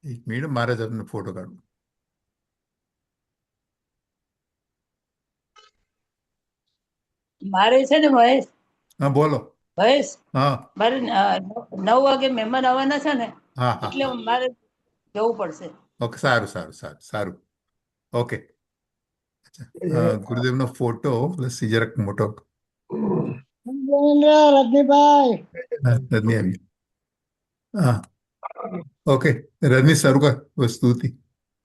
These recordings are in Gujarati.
એક મિનિટ મારે તમને ફોટો કાઢું. મારે છે ને મહેશ, હા બોલો. મહેશ, હા મારે 9 વાગે મહેમાન આવવાના છે ને, હા હા એટલે હા. મારે જવું પડશે. ઓકે, સારું સારું સારું સારું. ઓકે. એ ગુરુદેવનો ફોટો પ્લસ જરાક મોટો. રજનીભાઈ હા, રજની આવી. હા ઓકે. રજની શરૂ કર વસ્તુથી.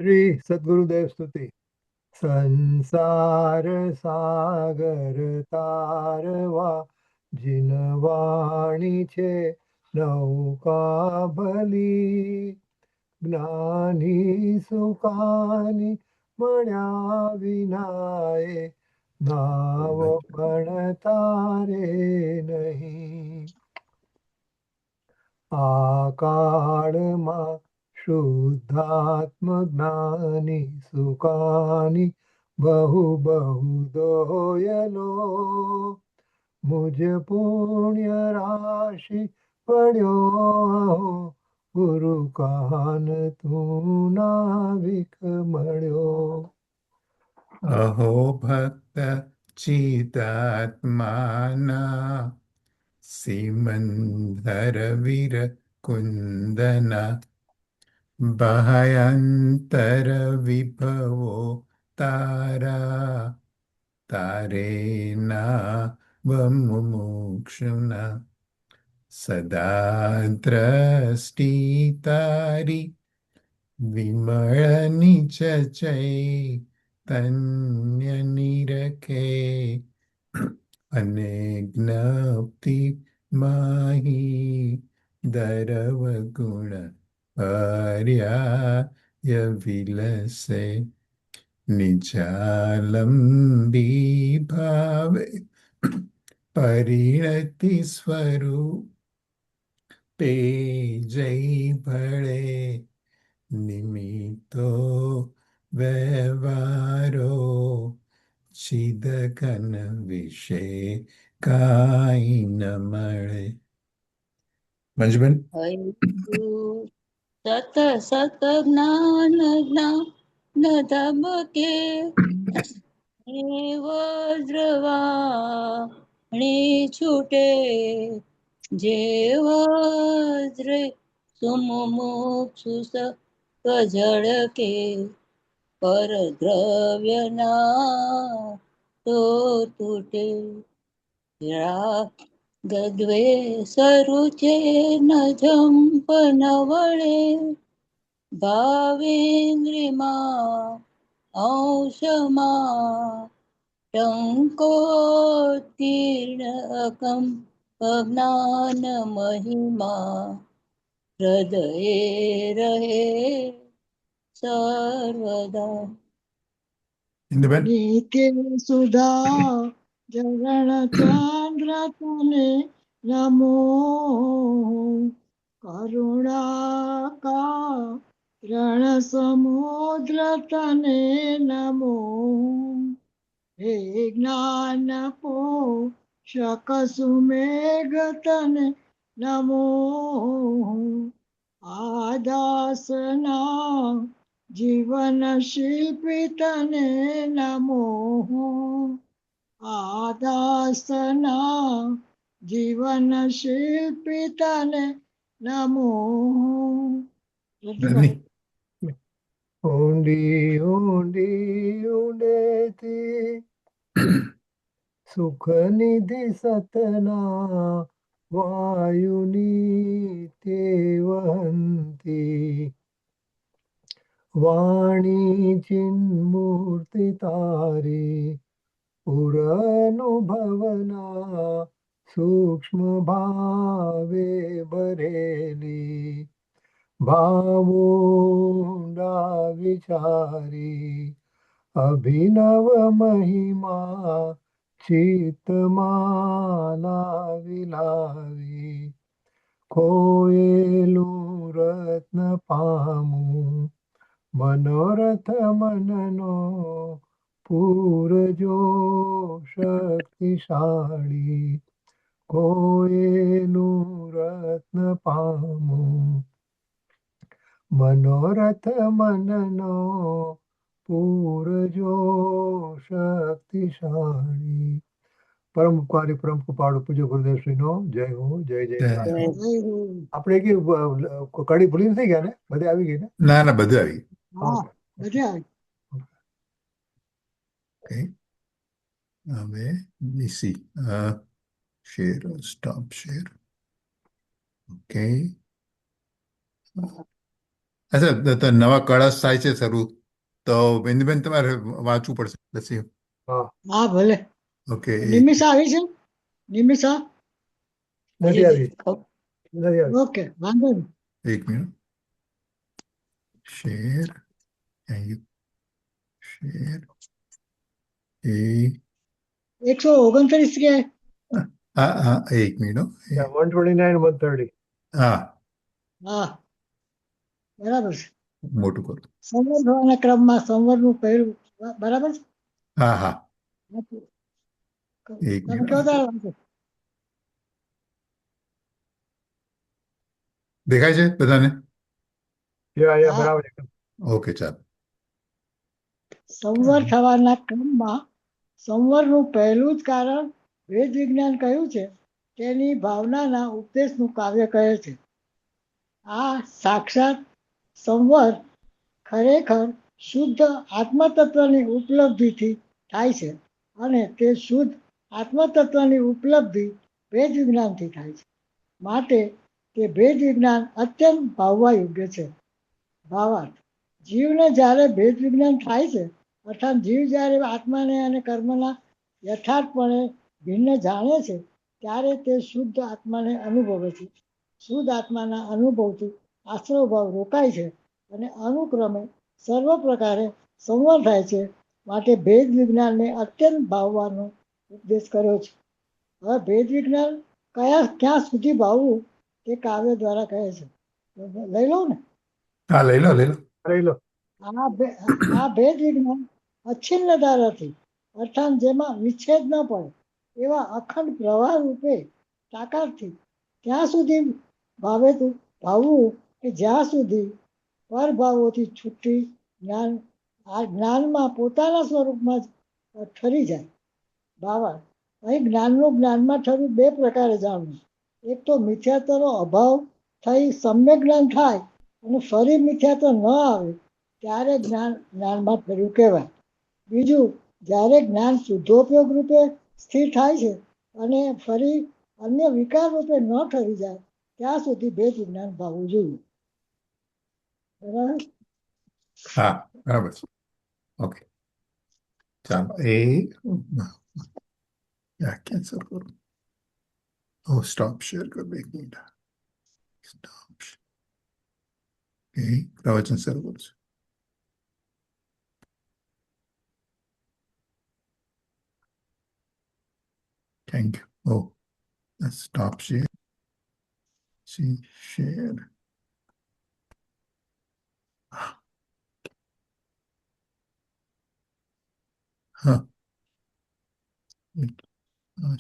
શ્રી સદગુરુદેવ સ્તુતિ. સંસાર સાગર તારવા જીનવાણી છે નૌકા ભલી, જ્ઞાની સુકાની મળ્યા વિનાએ નાવ પણ તારે નહીં. આ કાળમાં શુદ્ધાત્મ જ્ઞાની સુકાની બહુ બહુ દોયલો, મુજ પુણ્ય રાશિ પડ્યો ગુરુ કાન તું નાવિક મળ્યો. અહો ભક્ત ચિતાત્માના સિમંદર વીર કુંદના ભયંતર વિભવો તારા તારે ના મુમુક્ષુના સદા દ્રષ્ટિ તારી વિમળ નિચય તન્ય નિરખે અને જ્ઞપ્તિ માહી દરવ ગુણ પર્યાય વિલસે નિજાલંબી ભાવે પરિણતિ સ્વરૂપ પે જય ભળે નિમિત્તો વ્યવહારો ચિદઘન વિશે કાંઈ ન મળે. મંજુબેન. સત સત જ્ઞાન જ્ઞાન ધબકે વજ્રવાણી છૂટે, જે વજ્રે સુમુક્ષુ ઝળકે, પર દ્રવ્યના તો તૂટે. ગદ્વે સરુચે ન જંપ ન વળે, ભાવેન્દ્રિમાં અંશમાં ટંકોત્તીર્ણ જ્ઞાન મહિમા, હૃદયે રહે સર્વદા. ઇન્દુબેન. નીકે સુધા ચરણ ચંદ્ર તને નમો, કરુણા રણ સમુદ્ર તને નમો, હે જ્ઞાન પોષક સુમેઘ તને નમો, આદાસના જીવન શિલ્પી તને નમો, આદાસના જીવન શિલ્પી તને નમો. રજની. ઊંડી ઊંડી ઊંડેથી સુખ નિધિ સતના વાયુની તે વહંતી, વાણી ચિન્મૂર્તિ તારી પુરનુભવના સૂક્ષ્મ ભાવે ભરેલી, ભાવુંડા વિચારી અભિનવ મહિમા ચિત્તમાં લાવી લાવી, ખોયેલું રત્ન પામું મનોરથ મનનો પૂરજો શક્તિશાળી, ખોયેલું રત્ન પામું મનોરથ મનનો પૂરજો શક્તિશાળી. પરમ ઉપકારી પરમ કૃપાળુ પૂજ્ય ગુરુદેવશ્રીનો જય હો, જય જય જયકાર. હો. જય હો. આપણે કે કડી ભૂલી નથી ગયા ને? બધે આવી ગઈ ને? ના ના બધું આવી હા બધે આવી. ઓકે હવે BC share stop share okay અચ્છા તો નવા કળશ થાય છે શરૂ તો બેન તમારે વાંચવું પડશે પછી હા, હા ભલે. ઓકે નિમિષા આવી છે? નિમિષા? નથી આવી, નથી આવી. ઓકે વાંધો નહીં. એક મિનિટ શેર શેર એ 129 કે હા હા એક મિનિટ હો. 129, 130. હા હા બરાબર છે. મોટું કરું સંવર થવાના ક્રમમાં સંવરનું પહેલું બરાબર છે. હા હા એક તમે મિનિટ કેવો તાર વાંચો. દેખાય છે બધાને યા હા બરાબર. ઓકે ચાલો સંવર થવાના ક્રમમાં સંવરનું પહેલું જ કારણ વેદ વિજ્ઞાન કહ્યું છે તેની ભાવનાના ઉપદેશનું કાવ્ય કહે છે. આ સાક્ષાત સંવર ખરેખર શુદ્ધ આત્મતત્વની ઉપલબ્ધિથી થાય છે અને તે શુદ્ધ આત્મતત્વની ઉપલબ્ધિ ભેદ વિજ્ઞાનથી થાય છે. માટે તે ભેદ વિજ્ઞાન અત્યંત ભાવવા યોગ્ય છે. ભાવાર્થ જીવને જ્યારે ભેદ વિજ્ઞાન થાય છે અર્થાત જીવ જ્યારે આત્માને અને કર્મના યથાર્થપણે ભિન્ન જાણે છે ત્યારે તે શુદ્ધ આત્માને અનુભવે છે. શુદ્ધ આત્માના અનુભવથી આશ્રવ ભાવ રોકાય છે અને અનુક્રમે સર્વ પ્રકારે સંવર થાય છે. માટે ભેદ વિજ્ઞાનને અત્યંત ભાવવાનો ઉપદેશ કર્યો છે. હવે ભેદ વિજ્ઞાન ક્યાં સુધી ભાવવું તે કાવ્ય દ્વારા કહે છે. લઈ લઉં ને? હા લઈ લો લઈ લો. આ ભેદ વિજ્ઞાન અચ્છિન્નતાથી અર્થાત જેમાં વિચ્છેદ ન પડે એવા અખંડ પ્રવાહ રૂપે તાકાતથી ત્યાં સુધી ભાવવું કે જ્યાં સુધી પરભાવોથી છૂટી જ્ઞાનમાં પોતાના સ્વરૂપમાં જ ઠરી જાય. ભાવાર્થ અહીં જ્ઞાનમાં ઠરવું બે પ્રકારે જાણવું. એક તો મિથ્યાત્વનો અભાવ થઈ સમ્યક જ્ઞાન થાય અને ફરી મિથ્યાત્વ ન આવે ત્યારે જ્ઞાનમાં ઠર્યું કહેવાય. બીજું જ્યારે જ્ઞાન શુદ્ધોપયોગ રૂપે સ્થિર થાય છે અને ફરી અન્ય વિકાર રૂપે ન ઠરી જાય ત્યાં સુધી ભેદ વિજ્ઞાન ભાવવું જોઈએ. બરાબર? હા બરાબર છે ઓકે ચાલો એ કેન્સલ કરું સ્ટોપ શેર કર દો એક મિનિટ સ્ટોપ એ પ્રવચન શરૂ કરું છું thank you stop share see share huh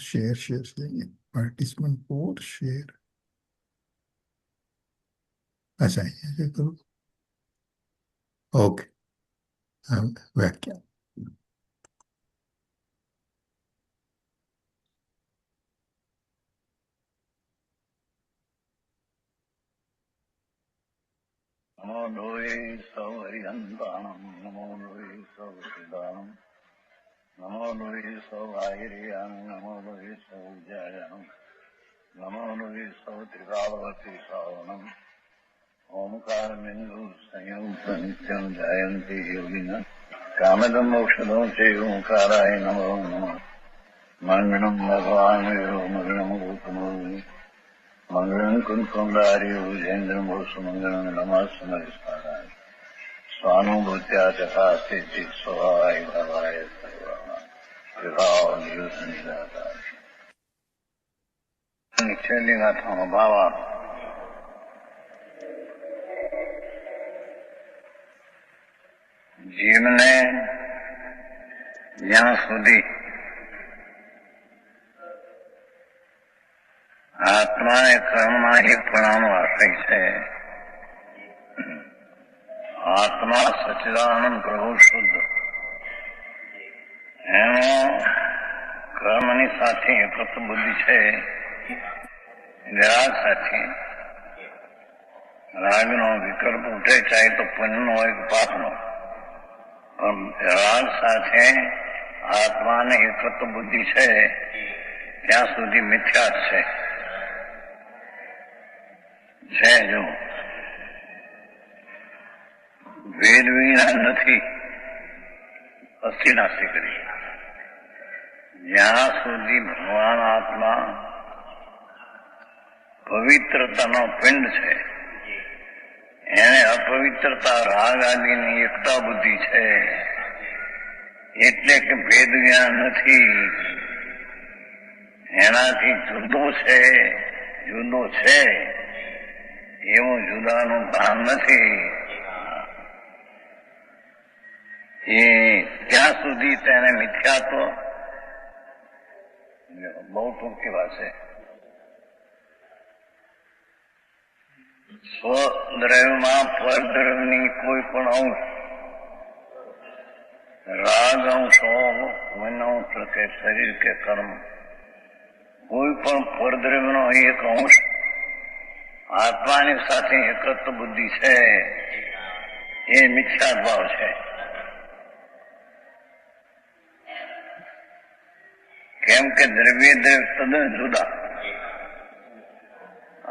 share देंगे participant port share अच्छा ये करो ओके व्याख्या नमो लोये सौहरिहन्ताणं नमो लोये सौसिदानं नमो लोये सौभागिर्यां नमो लोये सौजायां नमो लोये सौत्रिकालवती सावनम् ओंकारबिन्दु संयुक्तं जयन्ति योगिनः कामदं मोक्षदं च ओंकाराय नमो नमः मङ्गलं भगवान् विष्णु मङ्गलं गौतमोऽग्नि मंगलम कुंकुमधारी भुजेन्द्र सुमंगलम नमः समरिस्मराय स्वानुभूत्या तथा स्थिति स्वभावाय भवाय विभाव निदाता निश्चय गाथा भावा जीवने જ્યાં સુધી આત્મા એ કર્મમાં એકપણાનો આશ્રય છે આત્મા સચ્ચિદાનંદ પ્રભુ શુદ્ધ એનો કર્મની સાથે એકત્વ બુદ્ધિ છે. રાગ સાથે રાગનો વિકલ્પ ઉઠે, ચાહે તો પુણ્યનો હોય કે પાપનો, પણ રાગ સાથે આત્માને એકત્વ બુદ્ધિ છે ત્યાં સુધી મિથ્યા છે. જો વેદ વિજ્ઞાન નથી, અસ્થિ નાસ્તિ કરી, જ્યાં સુધી ભગવાન આત્મા પવિત્રતાનો પિંડ છે, એને અપવિત્રતા રાગ આદિની એકતા બુદ્ધિ છે, એટલે કે ભેદ જ્ઞાન નથી, એનાથી જુદો છે એવું જુદાનું ભાન નથી. એ ત્યાં સુધી તેને મિથ્યાત્વ, બહુ ટૂંકી વાત છે, સ્વદ્રવ્યમાં પરદ્રવ્યની કોઈ પણ અંશ, રાગ અંશ હો, મન અંશ કે શરીર કે કર્મ, કોઈ પણ પરદ્રવ્યનો એક અંશ આત્માની સાથે એકત્વ બુદ્ધિ છે, એ મિથ્યા ભાવ છે. કેમ કે દ્રવ્ય તદ્દન જુદા,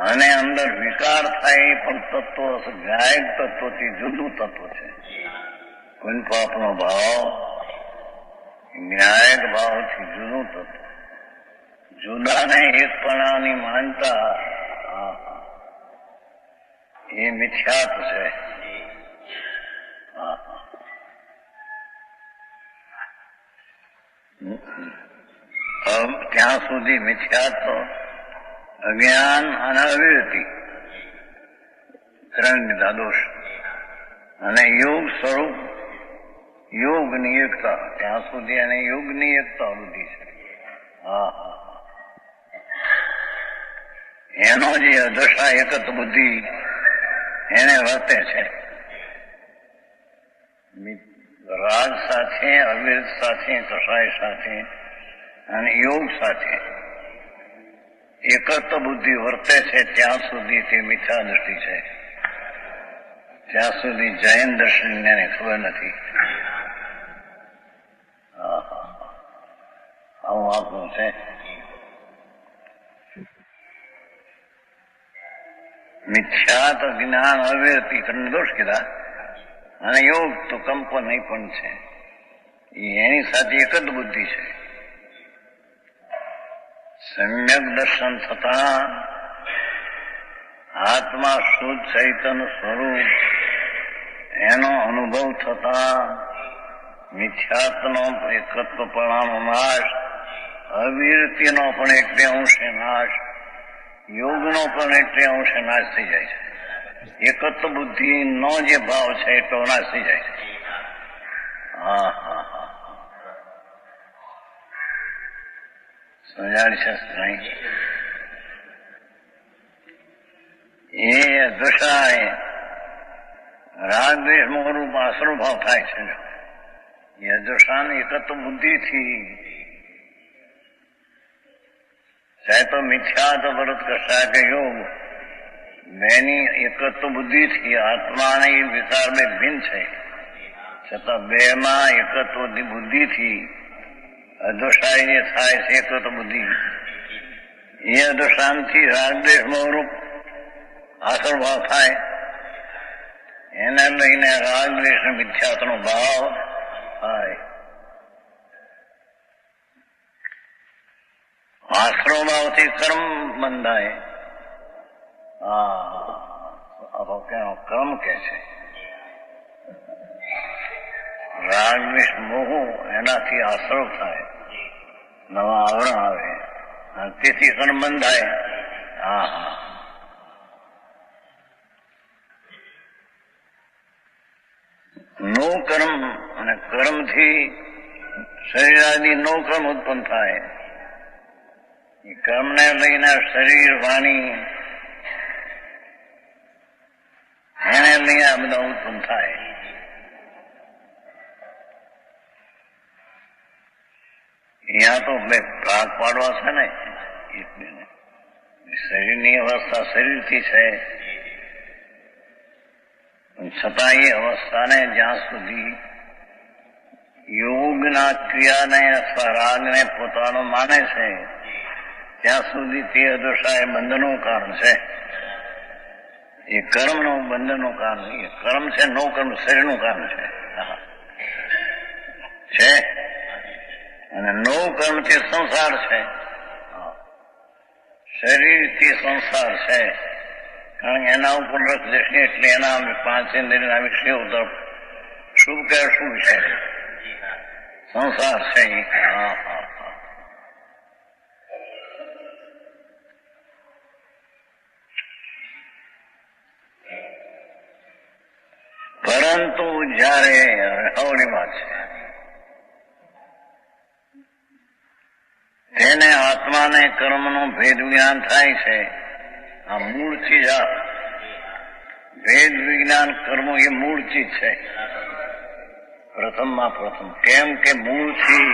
અને અંદર વિકાર થાય એ પણ તત્વ ગાયક તત્વથી જુદું તત્વ છે. પુણ્ય પાપનો ભાવ ન્યાયક ભાવથી જુદું તત્વ, જુદાને એકપણાની માનતા એ મિથ્યાત્વ છે. ત્યાં સુધી મિથ્યાત્વ, અજ્ઞાન અને અવિરતિ ત્રણ લીધા દોષ, અને યોગ સ્વરૂપ યોગની એકતા, ત્યાં સુધી એને યોગની એકતા બુદ્ધિ છે. એનો જે અદશા એકત બુદ્ધિ એને વર્તે છે. રાગ સાથે, અવિરત સાથે, કષાય સાથે અને યોગ સાથે એકત્વ બુદ્ધિ વર્તે છે ત્યાં સુધી તે મિથ્યા દ્રષ્ટિ છે. ત્યાં સુધી જૈન દર્શનને ખબર નથી. આવું આપણું છે. મિથ્યાત જ્ઞાન અવિરતિ ત્રણ દોષ કીધા, અને યોગ તો કંપન નહીં પણ છે, એની સાથે એક જ બુદ્ધિ છે. સમ્યક દર્શન થતા આત્મા શુદ્ધ ચૈતન્ય સ્વરૂપ એનો અનુભવ થતા મિથ્યાત્વનો એકત્વપણાનો નાશ, અવિરતિનો પણ એક બે અંશે નાશ, યોગનો પણ એટલે અંશે નાશ થઈ જાય છે. એકત્વ બુદ્ધિનો જે ભાવ છે એટલો નાશ થઈ જાય છે. સમજાણી છે નહીં? એ દશા રાગ દ્વેષ મોહરૂપ આસરો ભાવ થાય છે. એ દશાની એકત્વ બુદ્ધિથી, ચાહે તો મિથ્યા તો વ્રત કશા કે યોગ, બેની એકત્વ બુદ્ધિથી આત્માની વિકાર બે ભિન્ન છે, છતાં બેમાં એકત્વની બુદ્ધિથી અદશાય જે થાય છે એકત્વ બુદ્ધિ, એ અદશાનથી રાગદ્વેષ મોહરૂપ આસરભાવ થાય, એને લઈને રાગદ્વેષ મિથ્યાત્વનો ભાવ થાય. આશરો ભાવથી કર્મ બંધાય. કર્મ કે છે રાગદ્વેષ મોહ, એનાથી આશ્રવ થાય, નવા આવરણ આવે, અને તેથી કર્મ બંધાય. નો કર્મ અને કર્મથી શરીર આદિ નો કર્મ ઉત્પન્ન થાય. એ કર્મને લઈને શરીર, વાણી એને લઈને આ બધા ઉત્પન્ન થાય. ત્યાં તો બે ભાગ પાડવા છે ને એકબીજાને. શરીરની અવસ્થા શરીરથી છે, પણ છતાં એ અવસ્થાને જ્યાં સુધી યોગના ક્રિયાને અથવા રાગને પોતાનો માને છે ત્યાં સુધી તે અદશા એ બંધનનું કારણ છે. એ કર્મનું બંધનનું કારણ એ કર્મ છે, નો કર્મ શરીરનું કારણ છે. અને નો કર્મ તે સંસાર છે, શરીરથી સંસાર છે. કારણ કે એના ઉપર રસ દેશની એટલે એના 5 ઇન્દ્રિયના વિષયો તરફ શુભ કે અશુભ છે, સંસાર છે. પરંતુ જયારે અવળી વાત છે, તેને આત્માને કર્મનું ભેદ જ્ઞાન થાય છે. આ મૂળ ચીજ, આ ભેદ વિજ્ઞાન કર્મ એ મૂળ ચીજ છે. પ્રથમમાં પ્રથમ કેમ કે મૂળથી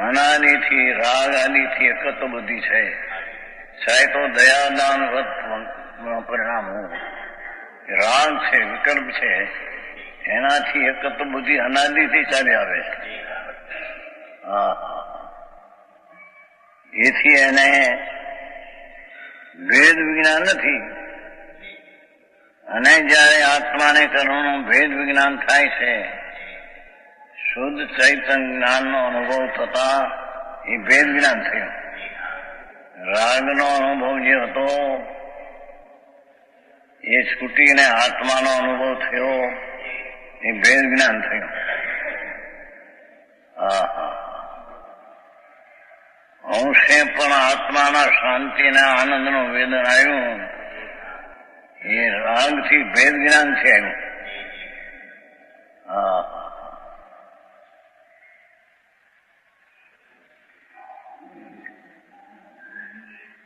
અનાદિથી રાગ આદિથી એકત્વ બુદ્ધિ છે. ચાહે તો દયાદાન વ્રત પરિણામ રાગ છે, વિકલ્પ છે, એનાથી એકત્વ બુદ્ધિ અનાદિથી ચાલી આવે છે. એથી એને ભેદ વિજ્ઞાન નથી. અને જયારે આત્માને કર્મનું ભેદ વિજ્ઞાન થાય છે, શુદ્ધ ચૈતન્ય જ્ઞાનનો અનુભવ થતા એ ભેદ જ્ઞાન થયું. રાગનો અનુભવ જે હતો એ છૂટીને આત્માનો અનુભવ થયો, એ ભેદ જ્ઞાન થયું. અંશે પણ આત્માના શાંતિના આનંદનું વેદન આવ્યું, એ રાગથી ભેદ જ્ઞાન છે આવ્યું.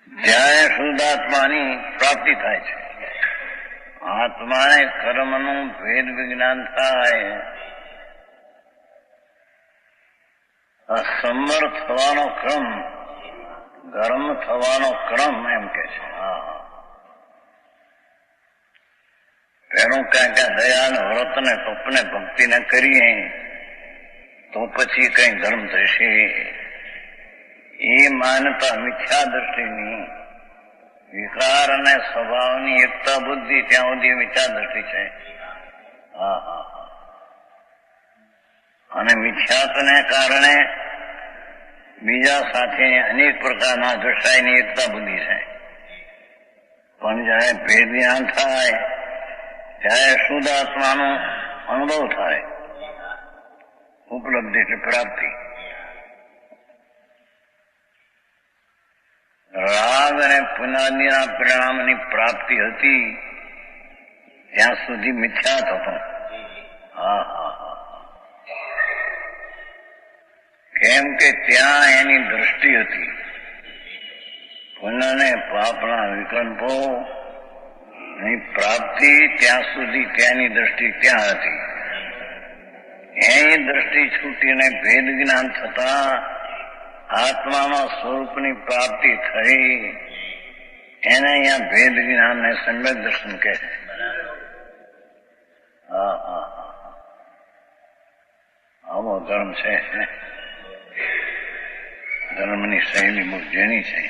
જ્યારે શુદ્ધાત્માની પ્રાપ્તિ થાય છે, આત્માને કર્મનું ભેદ વિજ્ઞાન થાય, સંવર થવાનો ક્રમ, ગરમ થવાનો ક્રમ એમ કે છે. પેલું ક્યાં દયા ને વ્રત ને તપને ભક્તિને કરીએ તો પછી કઈ ધર્મ થશે, એ માનતા મિથ્યા દ્રષ્ટિની, વિકાર અને સ્વભાવની એકતા બુદ્ધિ ત્યાં સુધી મિથ્યા દ્રષ્ટિ છે. અને મિથ્યાત્વને કારણે બીજા સાથે અનેક પ્રકારના દ્રષ્ટાયની એકતા બુદ્ધિ છે. પણ જયારે ભેદ જ્ઞાન થાય ત્યારે શુદ્ધ આત્માનો અનુભવ થાય, ઉપલબ્ધિ એટલે પ્રાપ્તિ. રાગ અને પુનાદિના પરિણામની પ્રાપ્તિ હતી ત્યાં સુધી મિથ્યા થતો. કેમ કે ત્યાં એની દ્રષ્ટિ હતી, પુણ્ય ને પાપના વિકલ્પો ની પ્રાપ્તિ ત્યાં સુધી ત્યાંની દ્રષ્ટિ ત્યાં હતી. એની દ્રષ્ટિ છૂટીને ભેદ જ્ઞાન થતા આત્માના સ્વરૂપની પ્રાપ્તિ થઈ, એને અહીંયા ભેદ જ્ઞાન ને સમ્યક દર્શન કહે છે. આવો ધર્મ છે. ધર્મની શૈલી બહુ જેની છે.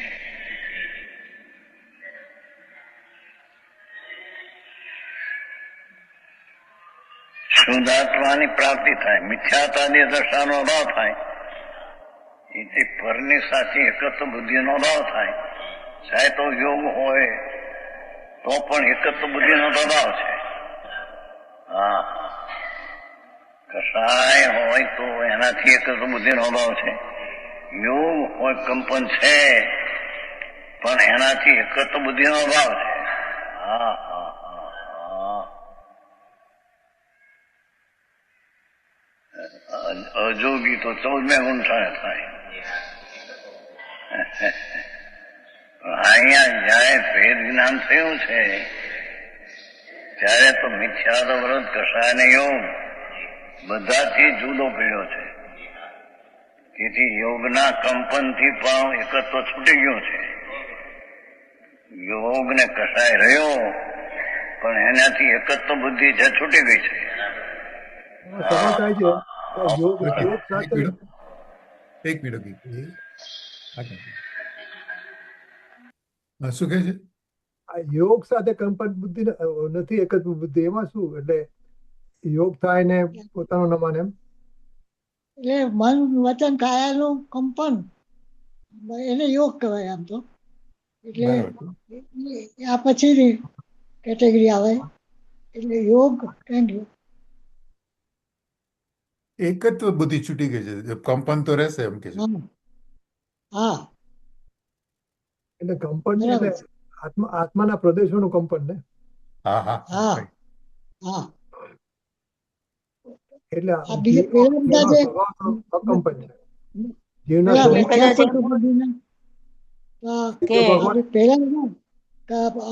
શુદ્ધાત્માની પ્રાપ્તિ થાય, મિથ્યાતાની દશાનો અભાવ થાય, એથી પરની સાચી એકત્વ બુદ્ધિનો અભાવ થાય. ચાહે તો યોગ હોય તો પણ એકત્વ બુદ્ધિનો અભાવ છે. કસાય હોય તો એનાથી એકત્વ બુદ્ધિનો અભાવ છે. યોગ હોય કંપન છે પણ એનાથી એકત્વ બુદ્ધિનો અભાવ છે. અજોગી તો 14મે ગુંઠાણે થાય. અહીંયા જયારે ભેદ જ્ઞાન થયું છે ત્યારે તો મિથ્યાદ વ્રત કસાય ને યોગ બધાથી જુદો પડ્યો છે. તેથી યોગના કંપનથી પણ એકત્વ છૂટી ગયું છે. યોગને કસાય રહ્યો પણ એનાથી એકત્વ બુદ્ધિ જે છૂટી ગઈ છે. એમાં સભા થાય છે કે યોગ એક યોગ સાથે મિનિટ. હા, શું કહે છે? આ યોગ સાથે કંપન બુદ્ધિ નથી, એકત્વ બુદ્ધિ. એમાં શું? એટલે યોગ થાય ને પોતાનું ન માને એમ? એટલે મન વચન કાયાનું કંપન એને યોગ કહેવાય આમ તો. એટલે બરાબર. આ પછીની કેટેગરી આવે. એટલે યોગ એન્ડ એકત્વ બુદ્ધિ છૂટી ગઈ છે, કંપન તો રહેશે એમ કે છે. હા એટલે કંપન બરાબર એટલે આત્માના પ્રદેશોનું કંપન ને. હા હા હા. right. હા એટલે આ બીજા પેલા બધા જીવનો જે સ્વભાવ તો અકંપન છે. જીવના પેલા સ્વભાવ બધા જે મિથ્યાત્વ બુદ્ધિના, કે આપણે પહેલા ના,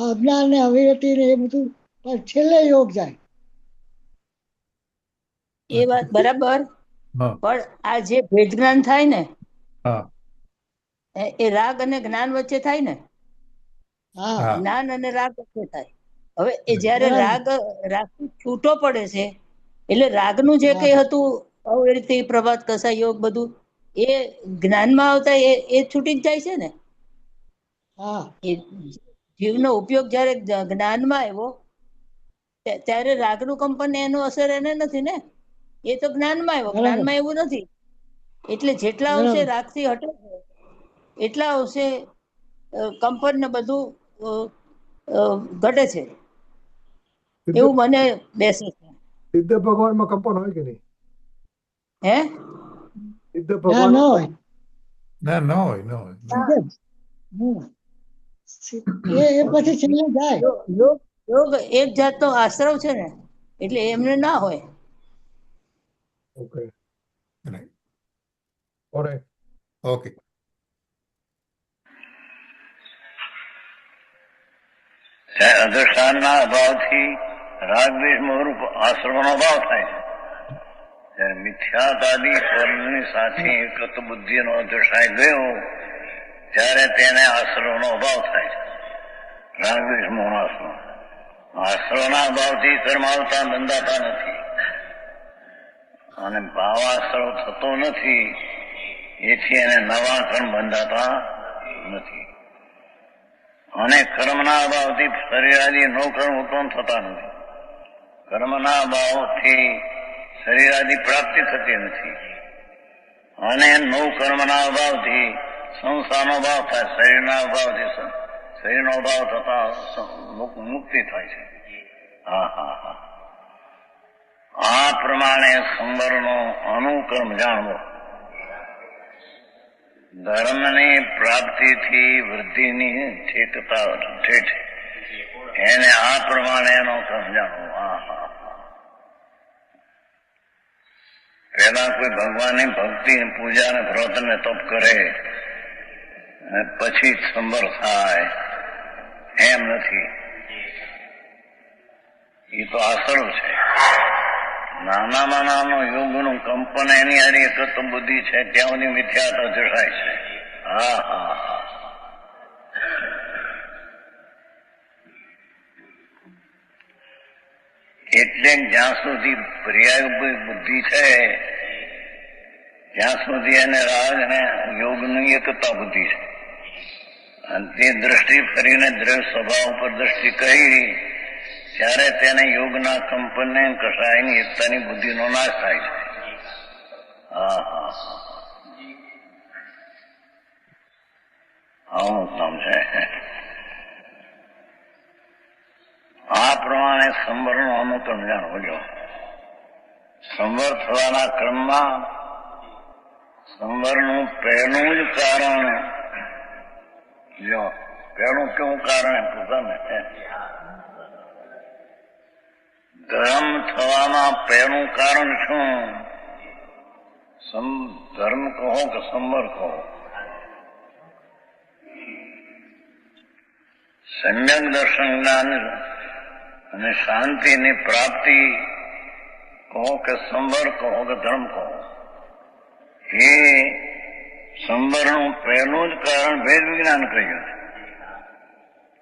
અજ્ઞાન ને અવિરતિ ને એ બધું, પણ છેલ્લે યોગ જાય. એ વાત બરાબર, હા પણ આ જે ભેદ જ્ઞાન થાય ને હા એ રાગ અને જ્ઞાન વચ્ચે થાય ને. હા હા જ્ઞાન અને રાગ વચ્ચે થાય. હવે એ જ્યારે બરાબર. રાગ છૂટો પડે છે એટલે રાગનું જે હા કઈ હતું અવિરતિ, પ્રભાત, કસાય, યોગ બધું એ જ્ઞાનમાં આવતા એ છૂટી જ જાય છે ને. હા એ જીવનો ઉપયોગ જ્યારે જ્ઞાનમાં આવ્યો ત્યારે રાગનું કંપન એનું અસર એને નથી ને. એ તો જ્ઞાનમાં આવ્યો, બરાબર જ્ઞાનમાં એવું નથી. એટલે જેટલા અંશે બરાબર. રાગથી હટે છે એટલા અંશે કંપન ને બધું ઘટે છે સિદ્ધ એવું મને બેસે છે. સિદ્ધ ભગવાનમાં કંપન હોય કે નહીં? હે સિદ્ધ ના ન ભગવાન હોય. ના ન હોય ન હોય. સિદ્ધ જ. હમ. એ પછી છેલ્લે જાય. યોગ યોગ એક જાતનો આશ્રવ છે ને, એટલે એમને ના હોય. Okay Right. ઓલરાઈટ. ઓકે. અધિષ્ઠાનના અભાવથી રાગ દ્વેષ મોહરૂપ આશ્રમનો અભાવ થાય છે. જ્યારે મિથ્યાતાદી સ્વર્ણની સાથે એકત્વ બુદ્ધિનો અધિષ્ઠાય ગયો ત્યારે તેને આશ્રવનો અભાવ થાય છે. રાગ દ્વેષ મોહ આશ્રવ. આશ્રવના અભાવથી કર્મ આવતા બંધાતા નથી અને ભાવાશ્રવ થતો નથી, એથી એને નવા કર્મ બંધાતા નથી. અને કર્મના અભાવથી શરીરાદી નવ કર્મ ઉત્પન્ન થતા નથી. કર્મના અભાવથી શરીરાદી પ્રાપ્તિ થતી નથી અને નવ કર્મના અભાવથી સંસારનો અભાવ થાય. શરીરના અભાવથી શરીરનો અભાવ થતા મુક્તિ થાય છે. હા હા હા. આ પ્રમાણે સંવરનો અનુક્રમ જાણવો. ધર્મની પ્રાપ્તિથી વૃદ્ધિની ઠેઠ એને આ પ્રમાણે એનો ક્રમ જાણવો. હા હા. પેલા કોઈ ભગવાનની ભક્તિ પૂજા ને વ્રત ને તપ કરે અને પછી જ સંવર થાય એમ નથી. એ તો આસરો છે. નાનામાં નાનો યોગનું કંપન એની હારી એકત્વ બુદ્ધિ છે ત્યાં સુધી મિથ્યાત્વ જળાય છે. હા હા હા. એટલે જ્યાં સુધી પર્યાય બુદ્ધિ છે ત્યાં સુધી એને રાગ અને યોગની એકતા બુદ્ધિ છે. અને તે દ્રષ્ટિ ફરીને દ્રવ્ય સ્વભાવ ઉપર દ્રષ્ટિ કરી ત્યારે તેને યોગના કંપનને કસાયની એકતાની બુદ્ધિનો નાશ થાય છે. હા હા હા. આવું કામ છે. આ પ્રમાણે સંવરનો અનુક્રમ જાણવો. જો સંવર થવાના ક્રમમાં સંવરનું પહેલું જ કારણ, જો પહેલું કેવું કારણ પોતાને ધર્મ થવામાં પહેલું કારણ શું? ધર્મ કહો કે સંવર કહો, સમ્યક દર્શન જ્ઞાન અને શાંતિની પ્રાપ્તિ કહો કે સંવર કહો કે ધર્મ કહો, એ સંવરનું પહેલું જ કારણ ભેદ વિજ્ઞાન કહ્યું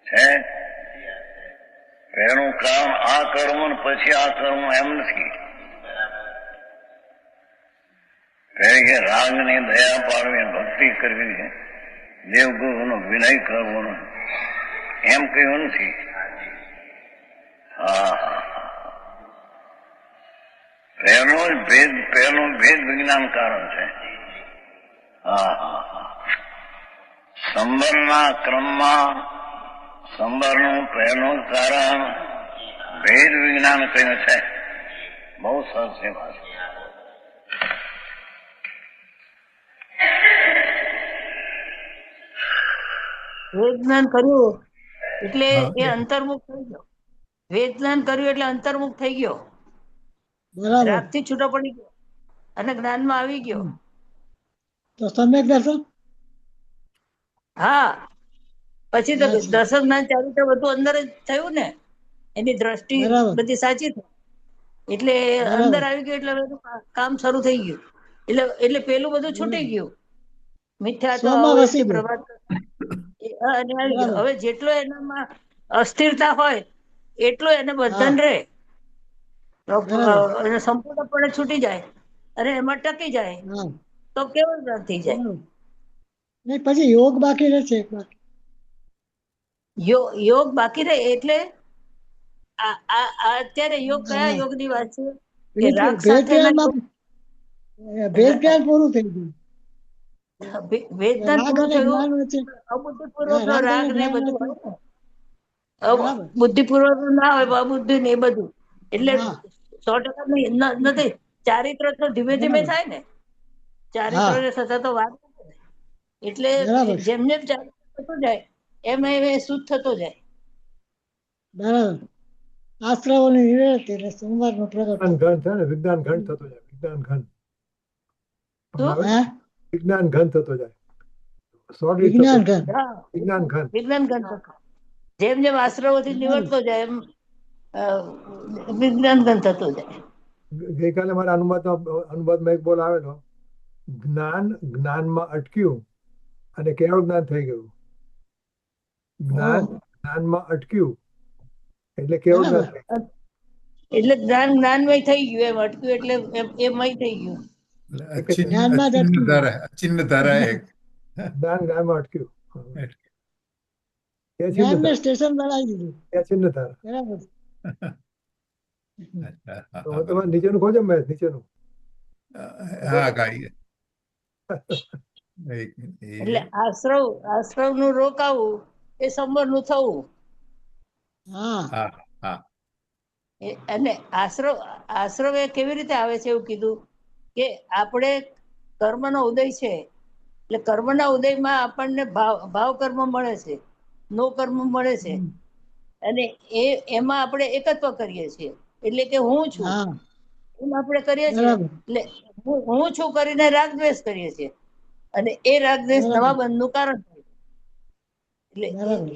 છે. પહેલું કારણ આ કર્મ ને પછી આ કર્મ એમ નથી. કે રાગની દયા પાડવી, ભક્તિ કરવી, દેવગુરુનો વિનય કરવો એમ કહ્યું નથી. પહેલું ભેદ વિજ્ઞાન કારણ છે. સંવરના ક્રમમાં સંવરનું પહેલું કારણ ભેદ વિજ્ઞાન કહ્યું છે. બહુ સરસ છે વાત. વેદ જ્ઞાન કર્યું એટલે હા, એ અંતર્મુખ થઈ ગયો. વેદ જ્ઞાન કર્યું એટલે અંતર્મુખ થઈ ગયો, બરાબર. રાગ થી છૂટો પડી ગયો અને જ્ઞાનમાં આવી ગયો. તો સમ્યક દર્શન. હા, પછી તો અચ્છા. દર્શન જ્ઞાન ચારિત્ર બધું અંદર જ થયું ને, એની દ્રષ્ટિ બરાબર. બધી સાચી થઈ એટલે બરાબર. અંદર આવી ગયું એટલે બધું કામ શરૂ થઈ ગયું. એટલે પેલું બધું છૂટી ગયું. મિથ્યા તો સ્વમાં આવું વસી છે ગયું. પ્રભાત અને આવી ગયું. બરાબર. હવે જેટલો એનામાં અસ્થિરતા હોય એટલો એને બંધન રહે. બરાબર. અને સંપૂર્ણપણે છૂટી જાય અને એમાં ટકી જાય હા, તો કેવળ જ્ઞાન થઈ જાય. બરાબર. નહીં, પછી યોગ બાકી રહેશે એક બાકી. યોગ બાકી રહે એટલે આ અત્યારે યોગ કયા હા. યોગની વાત છે? કે ભેદ રાગ ભેદ સાથેના જ્ઞાનમાં ભેદ જ્ઞાન પૂરું થઈ ગયું. વેદના રાગ પૂરું અને થયું. જ્ઞાન વચ્ચે અબુદ્ધિપૂર્વક રાગ અને રાગ ને જ્ઞાન બધું વચ્ચે. હોય ને. બરાબર. બુદ્ધિપૂર્વક ના હોય, અબુદ્ધિ ને એ બધું. એટલે હા. 100% નથી. ચારિત્ર તો ધીમે ધીમે બરાબર. થાય ને, ચારિત્ર ને થતા તો વાર લાગે ને. એટલે બરાબર. જેમ જેમ ચારિત્ર થતું જાય એમ એમ એ શુદ્ધ થતો જાય. બરાબર. આશ્રવોની નિવૃત્તિ એટલે સોમવારનો પ્રગટ. વિજ્ઞાન ઘન છે ને, વિજ્ઞાન ઘન થતો જાય, વિજ્ઞાન ઘન. શું? હવે હે? વિજ્ઞાન ઘન થતો જાય, સોલિડ વિજ્ઞાન થતો ઘન. હા, વિજ્ઞાન ઘન. વિજ્ઞાન ગણ થતો. જેમ જેમ આશ્રવોથી નિવડતો જાય એમ વિજ્ઞાન ગણ થતો જાય. ગઈકાલે મારા અનુવાદમાં એક બોલ આવેલો, જ્ઞાન જ્ઞાનમાં અટક્યું અને કેવળ જ્ઞાન થઈ ગયું. જ્ઞાન ઓહ. જ્ઞાનમાં અટક્યું એટલે કેવળ જ્ઞાન થઈ ગયું. એટલે જ્ઞાનમય થઈ ગયું, એમ અટક્યું એટલે એમય થઈ ગયું. જ્ઞાનમાં જ અટકી ગયું. અચિન્ન ધારા એક. જ્ઞાન જ્ઞાનમાં અટક્યું. એ છિન્ન જ્ઞાનને ધારા, સ્ટેશન બનાવી દીધું. એ છિન્ન ધારા. બરાબર. તો હવે તમારે નીચેનું ખોજો મેં નીચેનું. હા ગાઈ. એક મિનિટ. એટલે આશ્રવ નું રોકાવું એ સંબર નું થવું. હા. હા હા અને આશ્રવ એ કેવી રીતે આવે છે એવું કીધું કે આપણે કર્મનો ઉદય છે એટલે કર્મના ઉદયમાં આપણને ભાવ કર્મ મળે છે, નો કર્મ મળે છે. અને એમાં આપણે એકત્વ કરીએ છીએ એટલે કે હું છું હા. એમ આપણે કરીએ છીએ. બરાબર. એટલે હું છું કરીને રાગ દ્વેષ કરીએ છીએ અને એ રાગ દ્વેષ બરાબર. નવા બંધનું કારણ થાય. એટલે બરાબર.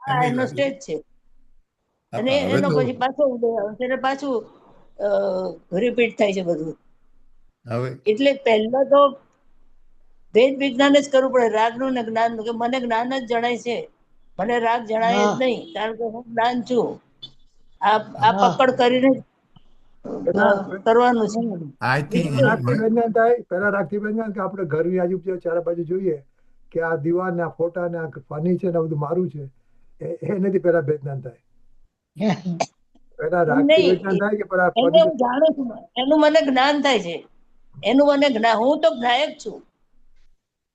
આ એનો સ્ટેજ છે. અને હવે એનો તો પછી પાછો ઉદય આવે છે અને પાછું રિપીટ થાય છે બધું. હવે એટલે પહેલા તો વેદ વિજ્ઞાન જ કરવું પડે, રાગનું ને જ્ઞાનનું. કે મને જ્ઞાન જ જણાય છે, મને રાગ જણાય જ હા. નહીં, કારણ કે હું જ્ઞાન છું. આ હા. પકડ કરીને કરવાનું છે. આઈ થિંક રાગથી વિજ્ઞાન થાય, પહેલા રાગથી વિજ્ઞાન કે આપણે ઘરની આજુબાજુ ચારે બાજુ જોઈએ કે આ દીવાલ ને આ ફોટા ને આ ફર્નિચર ને આ બધું મારું છે, એનાથી પહેલા વિજ્ઞાન થાય. પહેલા રાગથી નહીં, વિજ્ઞાન થાય કે પહેલા એને હું ફર્નિચર. જાણું છું, એનું મને જ્ઞાન થાય છે. એનું મને જ્ઞાન, હું તો જ્ઞાયક છું.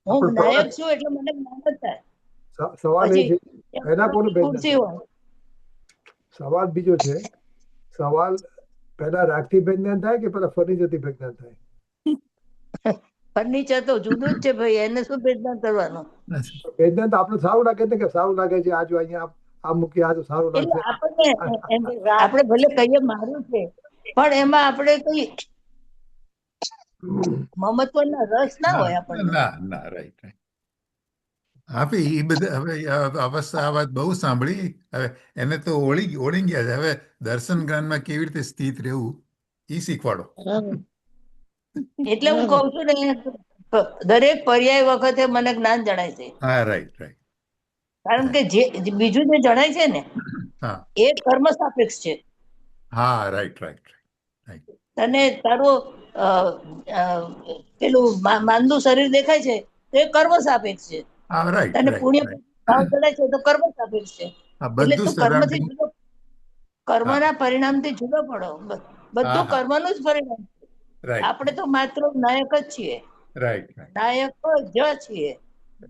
હું આપણો જ્ઞાયક છું એટલે મને જ્ઞાન જ થાય. સવાલ એ છે, પહેલા કોનું વિજ્ઞાન ખુરશી થાય? હોય. સવાલ બીજો છે, સવાલ પહેલા રાગથી વિજ્ઞાન થાય કે પહેલા ફર્નિચર થી વિજ્ઞાન થાય? ફર્નિચર તો જુદું જ છે ભાઈ, એને શું વિજ્ઞાન કરવાનું? વિજ્ઞાન તો આપણે સારું લાગે છે કે સારું લાગે છે, આ જો અહીંયા આ મૂકી આ તો સારું એટલે લાગશે. આપણને આપણે ભલે કહીએ મારું છે, પણ એમાં આપણે કઈ મમત્વના રસ ના હોય આપણને. ના ના રાઈટ રાઈટ. હવે એ બધા હવે આ અવસ્થા આ વાત બહુ સાંભળી. હવે એને તો ઓળી ગયા છે. હવે દર્શન જ્ઞાનમાં કેવી રીતે સ્થિત રહેવું એ શીખવાડો. બરાબર. એટલે હું કઉ છું ને દરેક પર્યાય વખતે મને જ્ઞાન જણાય છે, હા, રાઈટ રાઈટ. કારણ કે જે બીજું જે જણાય છે ને હા એ કર્મ સાપેક્ષ છે. હા, રાઈટ રાઈટ રાઈટ. તને તારું અ, અ, પેલું માંદું શરીર દેખાય છે તો એ કર્મ સાપેક્ષ છે. હા, રાઈટ તને રાઈટ પુણ્ય રાઈટ. ભાવ જણાય છે તો કર્મ સાપેક્ષ છે. આ એટલે બધું તું કર્મથી સરાઉન્ડિંગ. જુદો, હા કર્મના પરિણામથી જુદો પડો. હા બધું હા, કર્મનું જ પરિણામ છે. રાઈટ આપણે તો માત્ર નાયક જ છીએ, રાઈટ રાઈટ નાયક જ છીએ.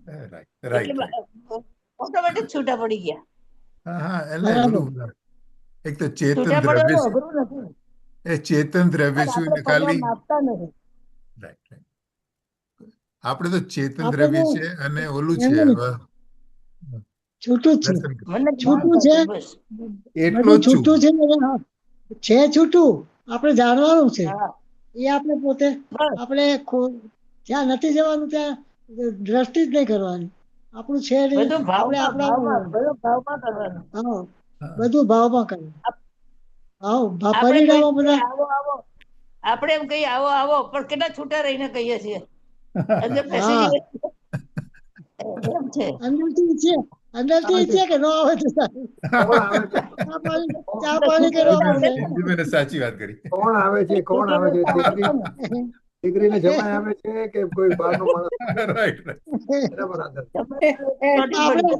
રાઈટ રાઈટ એટલે રાઈટ. ઓટોમેટિક છૂટા પડી ગયા. હા હા, એટલે બરાબર. બધું એક તો ચેતન છૂટા દ્રવ્ય પડવાનું છે. અઘરું નથી, એ ચેતન દ્રવ્ય પણ શું આપણે ને પગલા ખાલી. માપતા નથી. Right right. આપણે તો ચેતન આપણે દ્રવ્ય તો છે અને ઓલું છે. એમ હવે છૂટું જ છે, દર્શન મને છૂટું છે, બસ. એટલો બધું જ છું. છૂટું છે ને છે છૂટું. આપણે જાણવાનું છે, હા, એ આપણે પોતે બસ. આપણે જ્યાં નથી જવાનું ત્યાં દ્રષ્ટિ જ નહીં કરવાની. આપણું છે નહીં, બધું આપણે ભાવમાં આપણા ભાવમાં બધું ભાવમાં કરવાનું. હા હા. બધું ભાવમાં કરવું. હા આપણે કહીએ પરિણામો છીએ, બધા આવો આવો, આપણે એમ કહીએ આવો આવો, પણ કેટલા છૂટા રહીને કહીએ છીએ. અંદર બેસી હા જઈએ એમ છે. અંદરથી છે, અંદરથી છે કે ન આવે તો સારું. કોણ આવે છે? ચા પાણી કરવા માંડે. ધીમે સાચી વાત કરી. કોણ આવે છે? કોણ આવે છે? દીકરીને જમાઈ આવે છે કે કોઈ બહારનો માણસ? Right right. એના પર આધાર. આપણે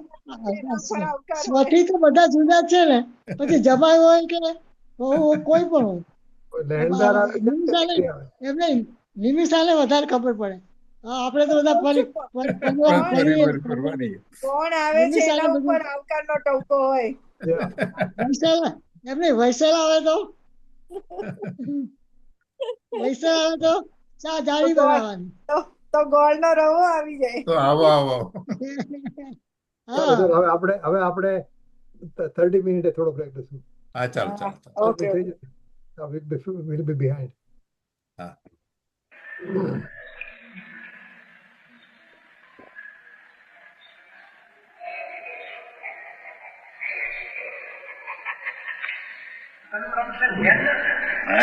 સ્વથી તો બધા જુદા જ છે ને, પછી જમાઈ હોય કે કોઈ પણ હોય. કોઈ લહેણદાર આવે છે કે નિમિષાને દીકરી આવે છે? એમને નિમિષાને વધારે ખબર પડે. આપણે તો બધા ફરવાની. કોણ આવે છે નિમિષાને એના બધું ઉપર આવકારનો ટવકો હોય. Yeah. વૈસલ આવે તો ચા જાડી બનાવવાની. તો ગોળનો રવો આવી જાય. તો આવો આવો. ચાલો હા ચાલો, હવે આપણે 30 મિનિટે થોડો બ્રેક લઈશું. હા, ચાલો ચાલો ચાલો. ઓકે થઈ જશે. We'll be behind. હા. है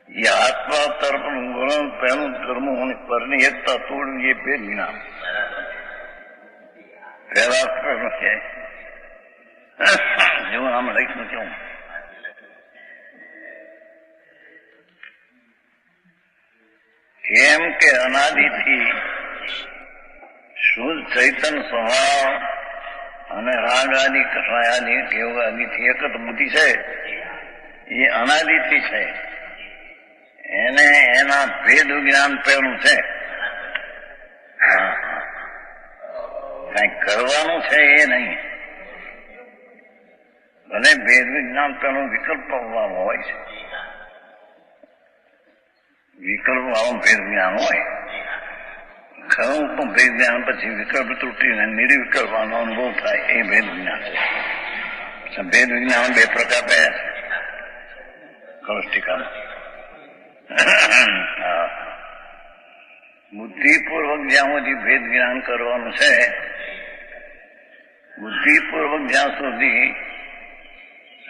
ये आत्मा तर्पण गुण पहलू कर्म होने पर नहीं एकता तोड़ ये भेद विना पहला कर्म है जो हम લખ્યું क्यों એમ કે અનાદિથી શુદ્ધ ચૈતન સ્વભાવ અને રાગ આદિ કષાયાદિ યોગ આદિથી એક જ બુદ્ધિ છે એ અનાદિથી છે. એને એના ભેદ જ્ઞાન પહેલું છે. કઈ કરવાનું છે એ નહીં. ભલે ભેદ વિજ્ઞાન પેલું વિકલ્પ વાળો હોય છે, વિકલ્પ વાળો ભેદ જ્ઞાન હોય ખરું પણ ભેદ જ્ઞાન પછી વિકલ્પ તૂટીને નિર્વિકલ્પ નો અનુભવ થાય એ ભેદ વિજ્ઞાન છે. ભેદ વિજ્ઞાન બે પ્રકાર થયા છે કૌષ્ટિકામાં. બુદ્ધિપૂર્વક જ્યાં સુધી ભેદ જ્ઞાન કરવાનું છે, બુદ્ધિપૂર્વક જ્યાં સુધી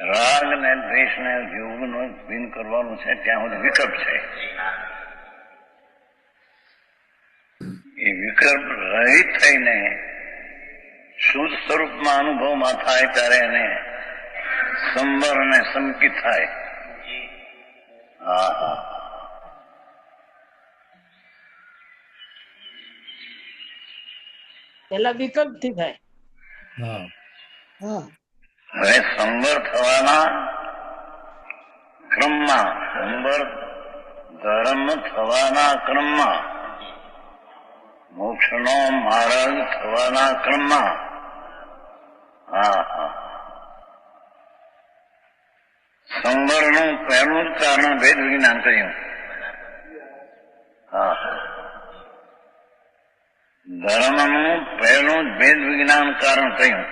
રાગ ને દ્વેષ ને યોગ નો ભીન કરવાનું છે ત્યાં સુધી વિકલ્પ છે. એ વિકલ્પ રહિત થઈને શુદ્ધ સ્વરૂપમાં અનુભવમાં થાય ત્યારે એને સંબર અને સંકિત થાય. હા પેલા વિકલ્પ થી થાય. હા. હા હવે સંબર થવાના ક્રમમાં, સંબર ધર્મ થવાના ક્રમમાં, મોક્ષનો માર્ગ થવાના ક્રમમાં સંવરનું પહેલું જ કારણ ભેદ વિજ્ઞાન કહ્યું. ધર્મનું પહેલું જ ભેદ વિજ્ઞાન કારણ કહ્યું.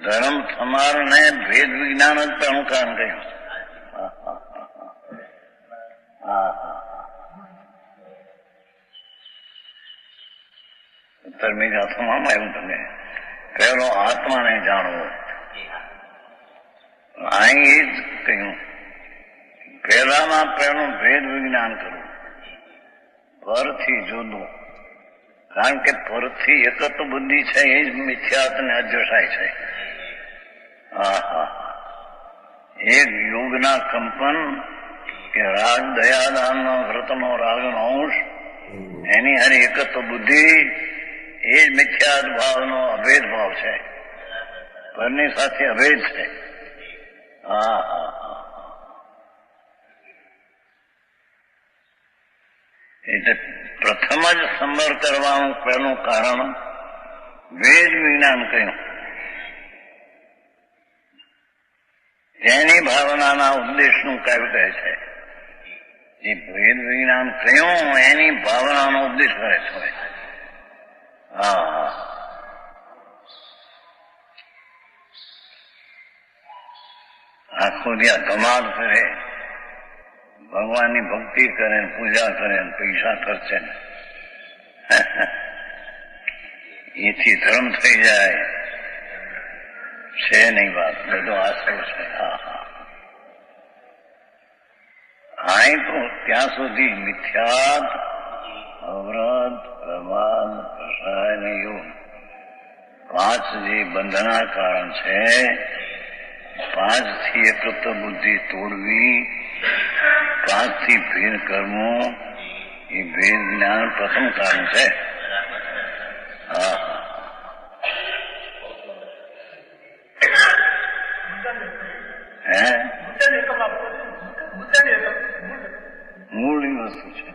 ધર્મ થનારને ભેદ વિજ્ઞાન જ પહેલું કારણ કહ્યું. ઉત્તરમી ગાથામાં આવ્યું તમે પહેલો આત્માને જાણવો. અહીં એ જ કહ્યું પહેલામાં પહેલું ભેદ વિજ્ઞાન કરવું. પરથી જુદું. કારણ કે પરથી એકત્વ બુદ્ધિ છે એ જ મિથ્યાત ને અજસાય છે. એક યોગના કંપન કે રાગ દયાદાનનો વ્રતનો રાગનો અંશ એની હારે એકત્વ બુદ્ધિ એ જ મિથ્યાત ભાવનો અભેદ ભાવ છે. પરની સાથે અભેદ છે. એટલે પ્રથમ જ સંવર કરવાનું પહેલું કારણ વેદ વિજ્ઞાન કહ્યું. તેની ભાવનાના ઉપદેશનું કાવ્ય કહે છે. જે વેદ વિજ્ઞાન કહ્યું એની ભાવનાનો ઉપદેશ કરે છે. આખો દિયા ધમાલ કરે, ભગવાનની ભક્તિ કરે, પૂજા કરે, પૈસા ખર્ચે, એથી ધર્મ થઈ જાય છે નહીં વાત. બધો આશરો છે. અહીં તો ત્યાં સુધી મિથ્યાત, અવરત, પ્રમાદ, કષાય ને યોગ 5 જે બંધના કારણ છે, 5 થી એકત્વ બુદ્ધિ તોડવી, 5 થી ભેદ કરવું, એ ભેદ જ્ઞાન પ્રથમ કારણ છે. મૂળની વસ્તુ છે.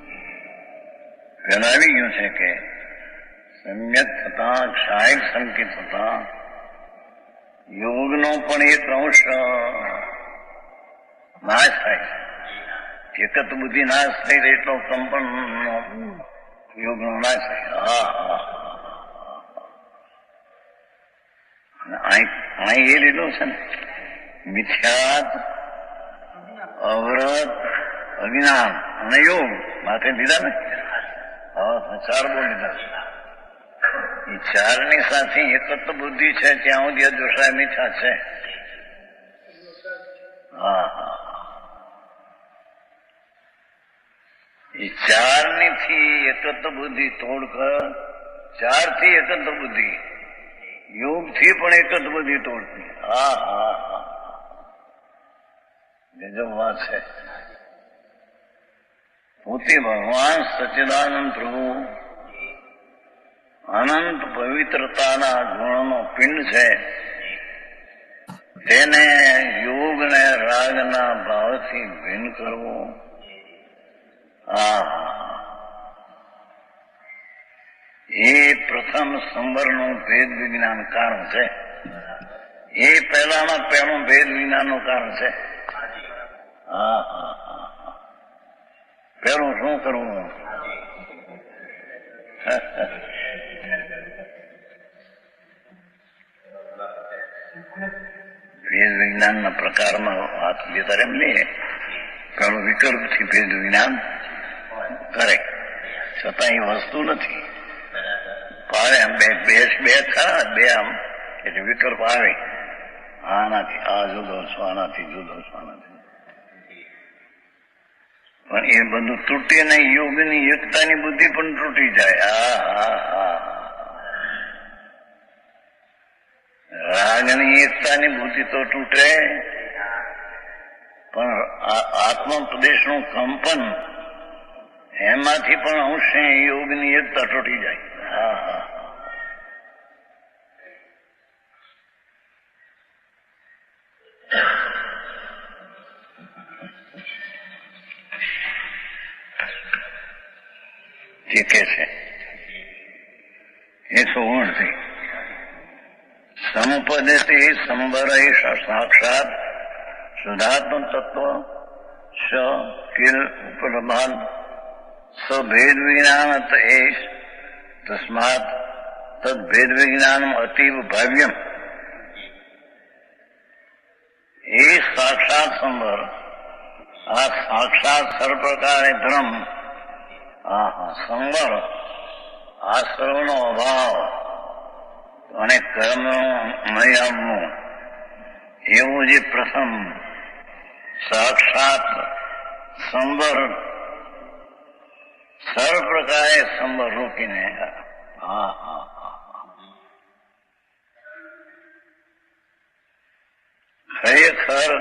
પેલા આવી ગયું છે કે સમ્યક થતા, ક્ષાયક સંકેત થતા યોગનો પણ એક અંશ નાશ થાય છે. એકત્વ બુદ્ધિ નાશ થઈ રહી એટલો કંપન યોગનો નાશ થાય. અહીં એ લીધું છે ને, મિથ્યાત, અવરત, અજ્ઞાન અને યોગ માથે લીધા ને. 4 બોલ લીધા. એ 4ની સાથે એકત્વ બુદ્ધિ છે ત્યાં સુધી અજોષાય મિથ્યા છે. એ 4ની થી એકત્વ બુદ્ધિ તોડ કર, 4 થી એકત્વ બુદ્ધિ, યોગ થી પણ એકત્વ બુદ્ધિ તોડતી. ગજબ વાત છે. પોતે ભગવાન સચ્ચિદાનંદ પ્રભુ અનંત પવિત્રતાના ગુણનો પિંડ છે. તેને યોગ ને રાગના ભાવથી ભિન્ન કરવો, એ પ્રથમ સંવરનું ભેદ વિજ્ઞાન કારણ છે. એ પહેલામાં પહેલું ભેદ વિજ્ઞાનનું કારણ છે. પેલું શું કરવું? ભેદ વિજ્ઞાનના પ્રકારમાં વાત લેતા એમ લઈએ. પેલું વિકલ્પથી ભેદ વિજ્ઞાન કરે, છતાં એ વસ્તુ નથી. પાડે આમ બે ખરા, બે આમ એટલે વિકલ્પ આવે. આનાથી આ જુદો છો, આનાથી જુદો છો, આનાથી. પણ એ બધું તૂટે નહીં. યોગની એકતાની બુદ્ધિ પણ તૂટી જાય. રાગની એકતાની બુદ્ધિ તો તૂટે, પણ આત્મ પ્રદેશનું કંપન એમાંથી પણ અંશે યોગની એકતા તૂટી જાય. તે કે છે 159 સંપદતે સંવરય સાક્ષાત શુદ્ધાત્મ તત્વ સ કિલ ઉપલબ્ધાન સભેદ વિજ્ઞાન એશ તસ્માત તદ્ભેદ વિજ્ઞાનમ અતીવ ભાવ્યમ. એ સાક્ષાત સંવર, આ સાક્ષાત સર્વપ્રકારે ધર્મ, સંવર, આશ્રવનો અભાવ અને કર્મનું મય આવવું, એવું જે પ્રથમ સાક્ષાત સંવર સર્વ પ્રકારે સંવર રોકીને હા હા ખરેખર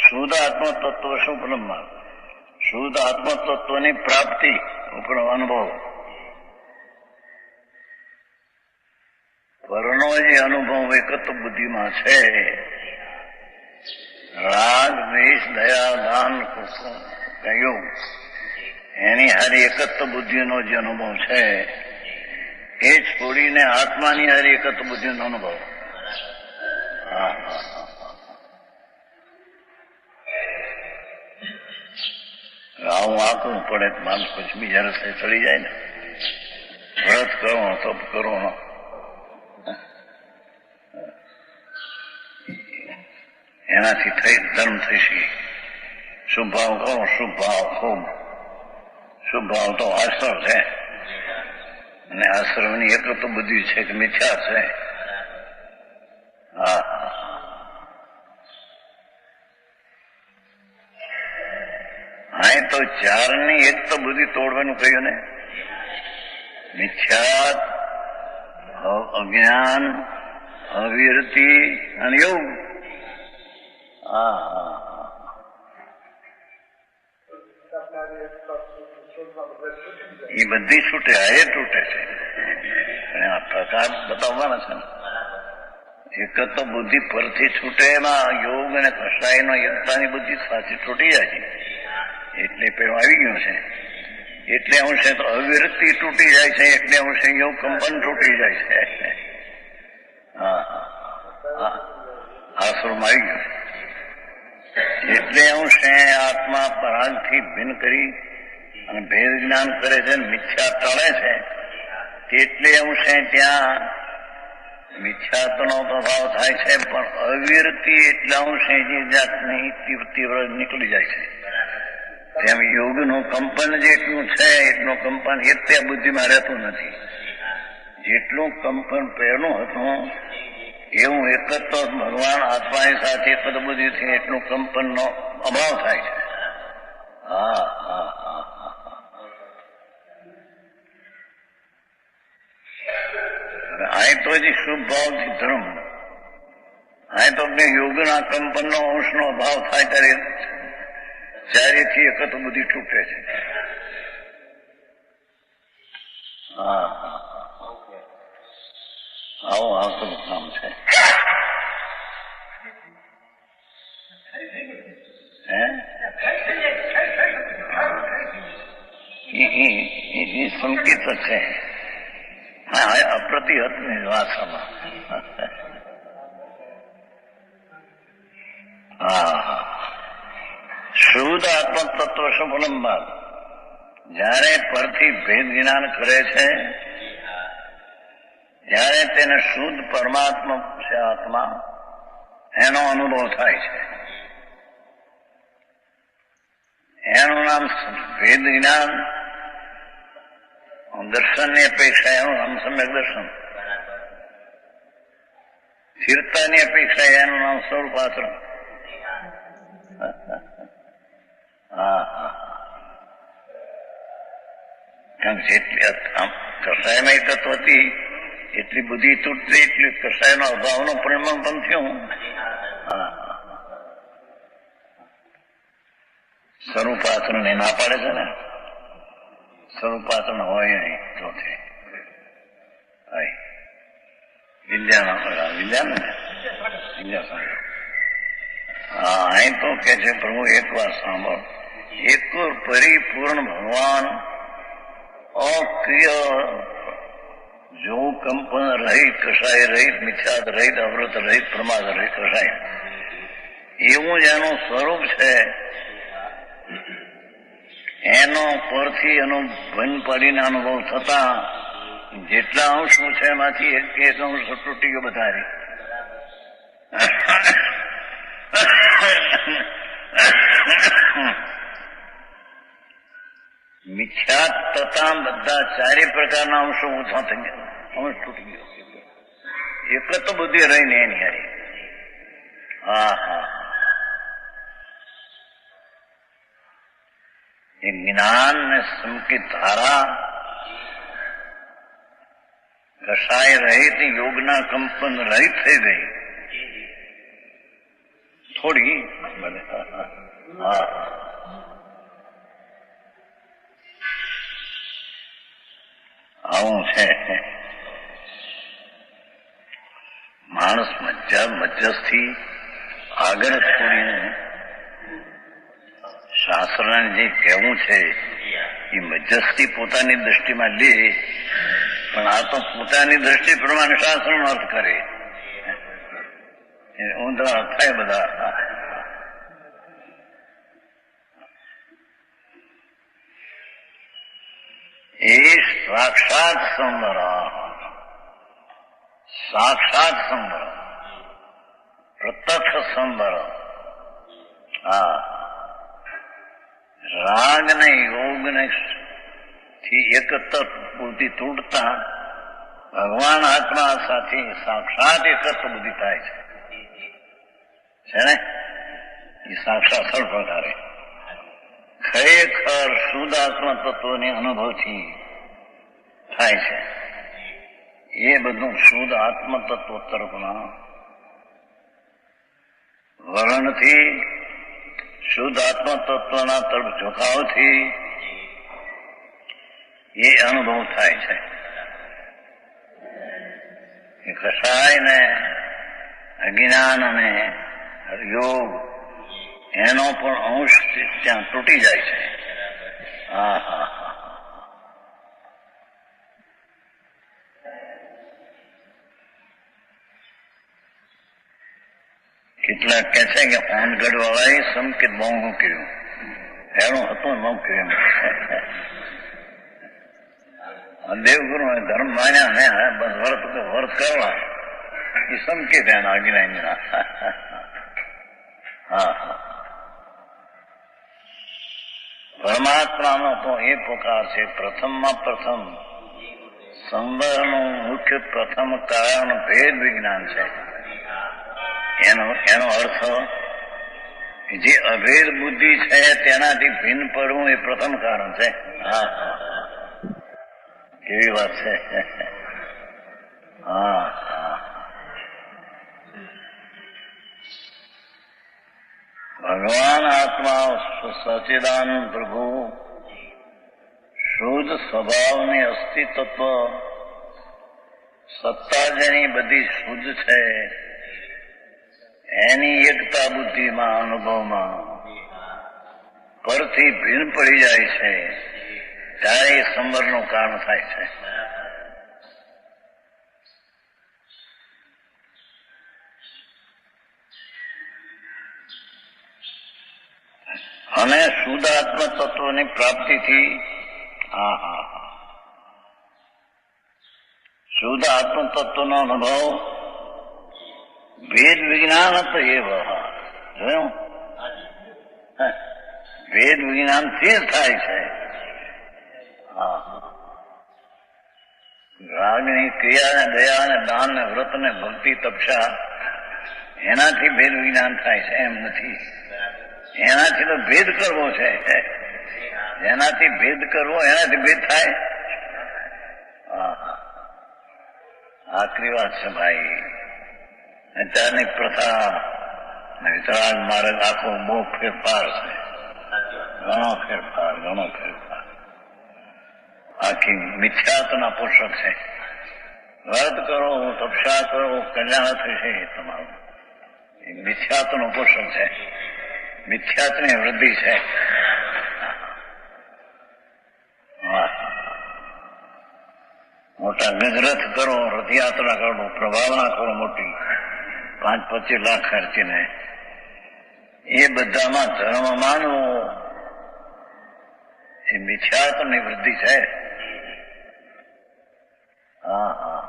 શુદ્ધ આત્મતત્વ શું બ્રહ્મ, શુદ્ધ આત્મતત્વની પ્રાપ્તિ ઉપરનો અનુભવ, પરનો જે અનુભવ એકત્વ બુદ્ધિમાં છે, રાગ દ્વેષ દયા દાન કહ્યું એની હારી એકત્વ બુદ્ધિનો જે અનુભવ છે એ છોડીને આત્માની હારી એકત્વ બુદ્ધિનો અનુભવ. હા આવું આંકવું પડે માણસ પછી બીજા રસ્તે ચડી જાય ને. વ્રત કરો તપ કરો એનાથી થઈ ધર્મ થશે. શુભ ભાવ કરો, શુભ ભાવ ખૂબ. શુભ ભાવ તો આશ્રમ છે અને આશ્રમની એકત્વ બુદ્ધિ છે કે મિથ્યા છે. હા હા તો ચારની એક તો બુદ્ધિ તોડવાનું કહ્યું ને. મિથ્યા, અજ્ઞાન, અવિરતિ અને એવું. એ બધી છૂટે, આ તૂટે છે. આ પ્રકાર બતાવવાના છે ને. એક તો બુદ્ધિ પરથી છૂટે એમાં યોગ અને કષાયનો એકતાની બુદ્ધિ સાચી છૂટી જાય છે. એટલે પેલું આવી ગયું છે. એટલે અંશે તો અવિરતિ તૂટી જાય છે, એટલે અંશે યોગ કંપન તૂટી જાય છે. હા આશ્રમ આવી ગયું. એટલે અંશે આત્મા પરાગથી ભિન્ન કરી અને ભેદ જ્ઞાન કરે છે, મિથ્યા ટળે છે. એટલે અંશે ત્યાં મિથ્યાત્વનો પ્રભાવ થાય છે, પણ અવિરતિ એટલે અંશે જે જાતની તીવ્ર નીકળી જાય છે. તેમ યોગનું કંપન જેટલું છે એટલું કંપન એ તે બુદ્ધિમાં રહેતું નથી. જેટલું કંપન પહેલું હતું એવું એક જ તો ભગવાન આત્માની સાથે એક જ બુદ્ધિથી એટલું કંપનનો અભાવ થાય છે. હા હા હા અહીં તો હજી શુભ ભાવથી ધર્મ, અહીં તો યોગના કંપનનો અંશનો અભાવ થાય ત્યારે ચારેથી એકત બુદ્ધિ તૂટે છે. હા આવું આખું કામ છે. એ સંકેત છે. હા અપ્રતિહત ભાષામાં. હા શુદ્ધ આત્મતત્વ શુભલંબાદ જયારે પરથી ભેદ જ્ઞાન કરે છે ત્યારે તેને શુદ્ધ પરમાત્મા છે આત્મા એનો અનુભવ થાય છે. એનું નામ ભેદ જ્ઞાન. દર્શનની અપેક્ષા એનું નામ સમ્યક દર્શન. સ્થિરતાની અપેક્ષા એનું નામ સ્વરૂપાશ્રમ. કારણ જેટલી કષાયમાં એકત્વ હતી એટલી બુદ્ધિ તૂટતી, એટલી કષાયનો અભાવનો પરિણામ પણ થયું. સ્વરૂપાચરણ ને ના પાડે છે ને. સ્વરૂપાચરણ હોય નહીં તો છે વિદ્યા. અહીં તો કે છે પ્રભુ એક વાર સાંભળ, એક પરિપૂર્ણ ભગવાન અક્રિય જો કંપન રહિત, કષાય રહિત, મિથ્યાત રહિત, અવૃત રહિત, પ્રમાદ રહિત, કષાય એવું જ એનું સ્વરૂપ છે. એનો પરથી એનો ભંગ પાડીને અનુભવ થતા જેટલા અંશ છે એમાંથી એક અંશ તૂટી ગયો બધા. મિથ્યા તથા બધા ચારે પ્રકારના અંશો ઓછા થઈ ગયા, અંશ તૂટી ગયો. એક તો બુદ્ધિ રહીને એની હારી. હા હા એ જ્ઞાન ને સમકી ધારા કસાય રહિત યોગના કંપન રહિત થઈ ગઈ થોડી. હા, આવું છે. માણસ મજ્જસથી આગળ છોડીને શાસ્ત્રને જે કહેવું છે એ મજ્જસથી પોતાની દ્રષ્ટિમાં લે, પણ આ તો પોતાની દ્રષ્ટિ પ્રમાણે શાસ્ત્રનો અર્થ કરે. ઊંધા અર્થ થાય બધા. એ સાક્ષાત સંવર, સાક્ષાત સંવર, પ્રત્યક્ષ સંવર. હા, રાગ ને યોગ ને થી એકત્ર બુદ્ધિ તૂટતા ભગવાન આત્મા સાથે સાક્ષાત એકત્ર બુદ્ધિ થાય છે ને. એ સાક્ષાત સર્વ પ્રકારે ખરેખર શુદ્ધ આત્મા તત્વની અનુભવથી થાય છે. એ બધું શુદ્ધ આત્મ તત્વ તરફના વલણથી, શુદ્ધ આત્મ તત્વના તરફ ઝુકાવથી એ અનુભવ થાય છે. એ કસાય ને અજ્ઞાન અને યોગ એનો પણ અંશ ત્યાં તૂટી જાય છે. હા હા, કેટલાક કે છે કે પાનગઢ વાળાએ સંકેત મોંઘું કર્યું, એનું હતું ન કર્યું. દેવગુરુ ધર્મ માન્યા ને બસ વર્ત કરવા એ સંકેત એના અજ્ઞાનના. હા હા, પરમાત્માનો તો એ પ્રકાર છે. પ્રથમમાં પ્રથમ સંવરનું મુખ્ય પ્રથમ કારણ ભેદ વિજ્ઞાન છે. એનો અર્થ જે અભેદ બુદ્ધિ છે તેનાથી ભિન્ન પડવું એ પ્રથમ કારણ છે. હા, કેવી વાત છે. હા હા, ભગવાન આત્મા સચિદાનંદ પ્રભુ શુદ્ધ સ્વભાવની અસ્તિત્વ સત્તા જેની બધી શુદ્ધ છે એની એકતા બુદ્ધિમાં અનુભવમાં પરથી ભિન્ન પડી જાય છે ત્યારે એ સંવરનું કારણ થાય છે. અને શુદ્ધ આત્મ તત્વની પ્રાપ્તિથી શુદ્ધ આત્મ તત્વનો અનુભવ વેદ વિજ્ઞાન હતો એ જોયું, વેદ વિજ્ઞાનથી જ થાય છે. રાગની ક્રિયા ને દયા ને દાન ને વ્રત ને ભક્તિ તપસ્યા એનાથી ભેદ વિજ્ઞાન થાય છે એમ નથી. એનાથી તો ભેદ કરવો છે. એનાથી ભેદ કરવો, એનાથી ભેદ થાય. આખરી વાત છે ભાઈ. અત્યારની પ્રથા વિતરાગ માર્ગ આખો બહુ ફેરફાર છે. ઘણો ફેરફાર. આખી મિથ્યાત્વના પોષક છે. વ્રત કરો, તપસ્યા કરો, કલ્યાણ થશે તમારું. એ મિથ્યાત્વનો પોષક છે. મિથ્યાત્વની વૃદ્ધિ છે. મોટા ગજરથ કરો, રથયાત્રા કરો, પ્રભાવના કરો મોટી 5-25 લાખ ખર્ચીને, એ બધામાં ધર્મ માનવો એ મિથ્યાત્વની વૃદ્ધિ છે. હા હા,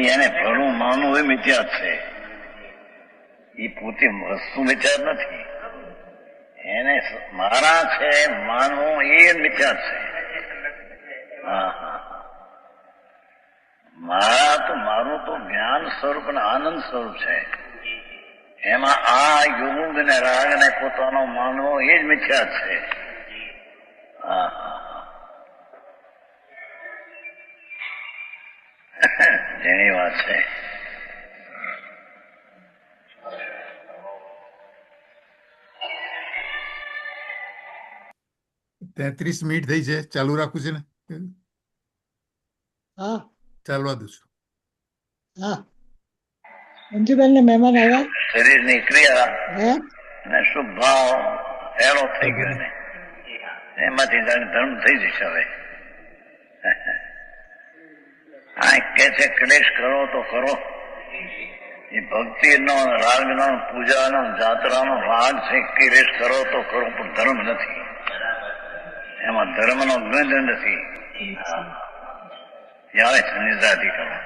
એને ભલું માનવું એ મિથ્યા છે. એ પોતે વસ્તુ મિથ્યા નથી. એને મારા છે માનવું એ મિથ્યા છે. હા હા, મારું તો જ્ઞાન સ્વરૂપ અને આનંદ સ્વરૂપ છે. એમાં આ યોગ ને રાગ ને પોતાનો માનવો એ જ મિથ્યા છે. હા જેની વાત છે. 33 મિનિટ થઈ છે. ચાલુ રાખવું છે ને? હા ચાલવા દઉં છું. હા મંજુબેન ને મહેમાન આવ્યા શરીરની ક્રિયા હે અને શુભ ભાવ એનો થઈ ગયો ને એમાંથી ધર્મ થઈ જશે. હવે આ કે છે ક્લેશ કરો તો કરો. એ ભક્તિનો રાગનો પૂજાનો જાત્રાનો રાગ છે. ક્લેશ કરો તો કરો પણ ધર્મ નથી. એમાં ધર્મનો ગંધ નથી. આવે છે નિજાતી કરો.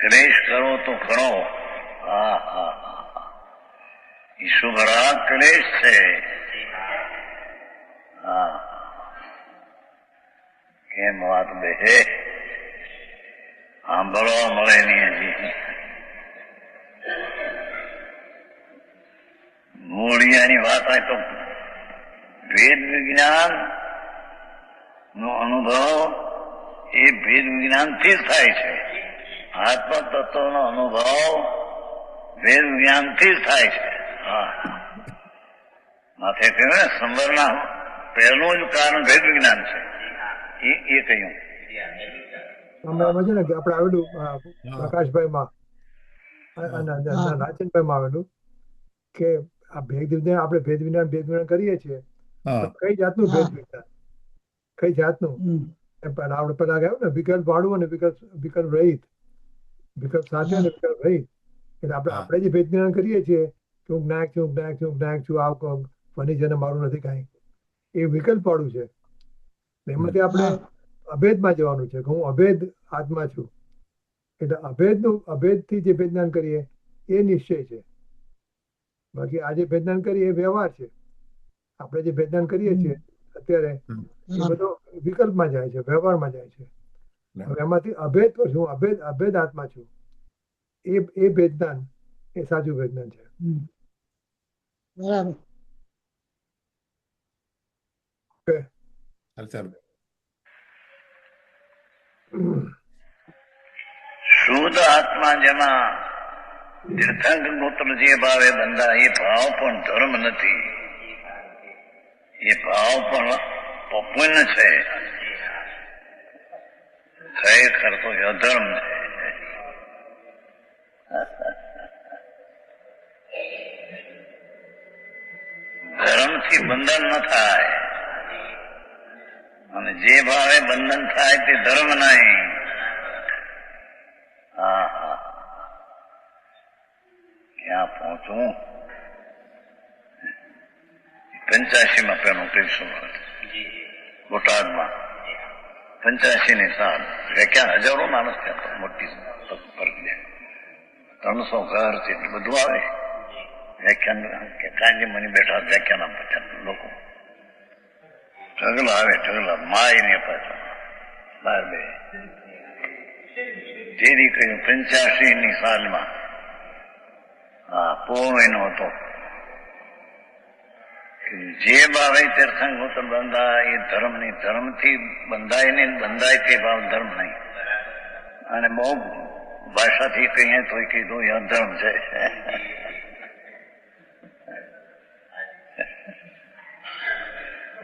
ક્લેશ કરો તો કરો. હા હા એ શુભ રાગ ક્લેશ છે. હા કેમ વાત બે સાંભળવા મળે નહીં હજી. મૂળિયાની વાત હોય તો વેદ વિજ્ઞાન નો અનુભવ એ ભેદ વિજ્ઞાન થી જ થાય છે. આત્મ તત્વનો અનુભવ વેદ વિજ્ઞાન થી જ થાય છે. હા માથે કહ્યું ને સંવરના પહેલું જ કારણ ભેદ વિજ્ઞાન છે. એ કહ્યું અમે એમાં છે ને કે આપણે આવેલું પ્રકાશભાઈ માં અને નાચનભાઈ માં આવેલું કે આ ભેદ વિજ્ઞાન આપણે ભેદ વિજ્ઞાન કરીએ છીએ. હા કઈ જાતનું ભેદ વિજ્ઞાન? કઈ જાતનું? આપણે પેલા કહ્યું ને વિકલ્પ વાળું અને વિકલ્પ રહિત. વિકલ્પ સાથે અને વિકલ્પ રહિત. એટલે આપણે જે ભેદ વિજ્ઞાન કરીએ છીએ કે હું જ્ઞાક છું આ ફર્નિચર મારું નથી કાંઈ, એ વિકલ્પ વાળું છે. એમાંથી આપણે અભેદમાં જવાનું છે કે હું અભેદ આત્મા છું. એટલે અભેદથી જે ભેદ જ્ઞાન કરીએ એ નિશ્ચય છે. બાકી આ જે ભેદ જ્ઞાન કરીએ એ વ્યવહાર છે. આપણે જે ભેદ જ્ઞાન કરીએ છીએ અત્યારે એ બધો વિકલ્પમાં જાય છે, વ્યવહારમાં જાય છે. હવે એમાંથી અભેદ પર છું, અભેદ આત્મા છું, એ ભેદ જ્ઞાન એ સાચું ભેદ જ્ઞાન છે. બરાબર ચાલો. શુદ્ધ આત્મા જેમાં તીર્થંકર ગોત્ર જે ભાવે બંધા એ ભાવ પણ ધર્મ નથી. એ ભાવ પણ પુણ્ય છે. ખરેખર તો અધર્મ છે. ધર્મથી બંધન ન થાય અને જે ભાવે બંધન થાય તે ધર્મ નહીં. હા હા ક્યાં પહોંચવું? 85 પેલું કહીશું બોટાદમાં 85ની સાલ વ્યાખ્યાન હજારો માણસ ત્યાં મોટી 300 ઘર છે બધું આવે વ્યાખ્યાન કે કાંજી મને બેઠા વ્યાખ્યાન આપતા લોકો ઢગલા માય ને પાછા બહાર બે તેરી કહ્યું 85ની સાલમાં હા પોઈનો હતો જે ભાવે તીર્થંકર બંધાય એ ધર્મ નહીં. ધર્મથી બંધાય નહીં, બંધાય તે ભાવ ધર્મ નહીં. અને બહુ ભાષાથી કહીએ તો કીધું એ અધર્મ છે.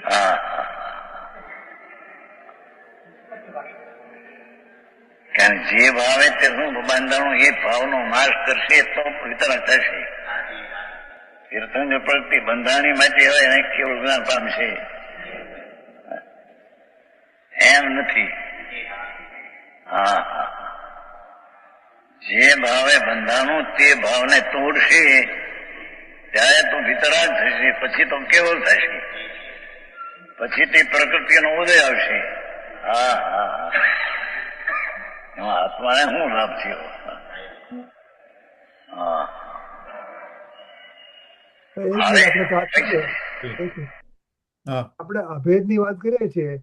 હા કારણ જે ભાવે તીર્થનું બંધાણું એ ભાવનો નાશ કરશે તો વિતરણ થશે. તીર્થંકર પ્રતિ બંધાણી માટે હવે એને કેવળ જ્ઞાન પામશે એમ નથી. હા જે ભાવે બંધાણું તે ભાવને તોડશે ત્યારે તો વિતરાગ થશે, પછી તો કેવળ થશે, પછી તે પ્રકૃતિનો ઉદય આવશે. હા હા એમાં આત્માને શું લાભ થયો? હા આપણે અભેદની વાત કરીએ છીએ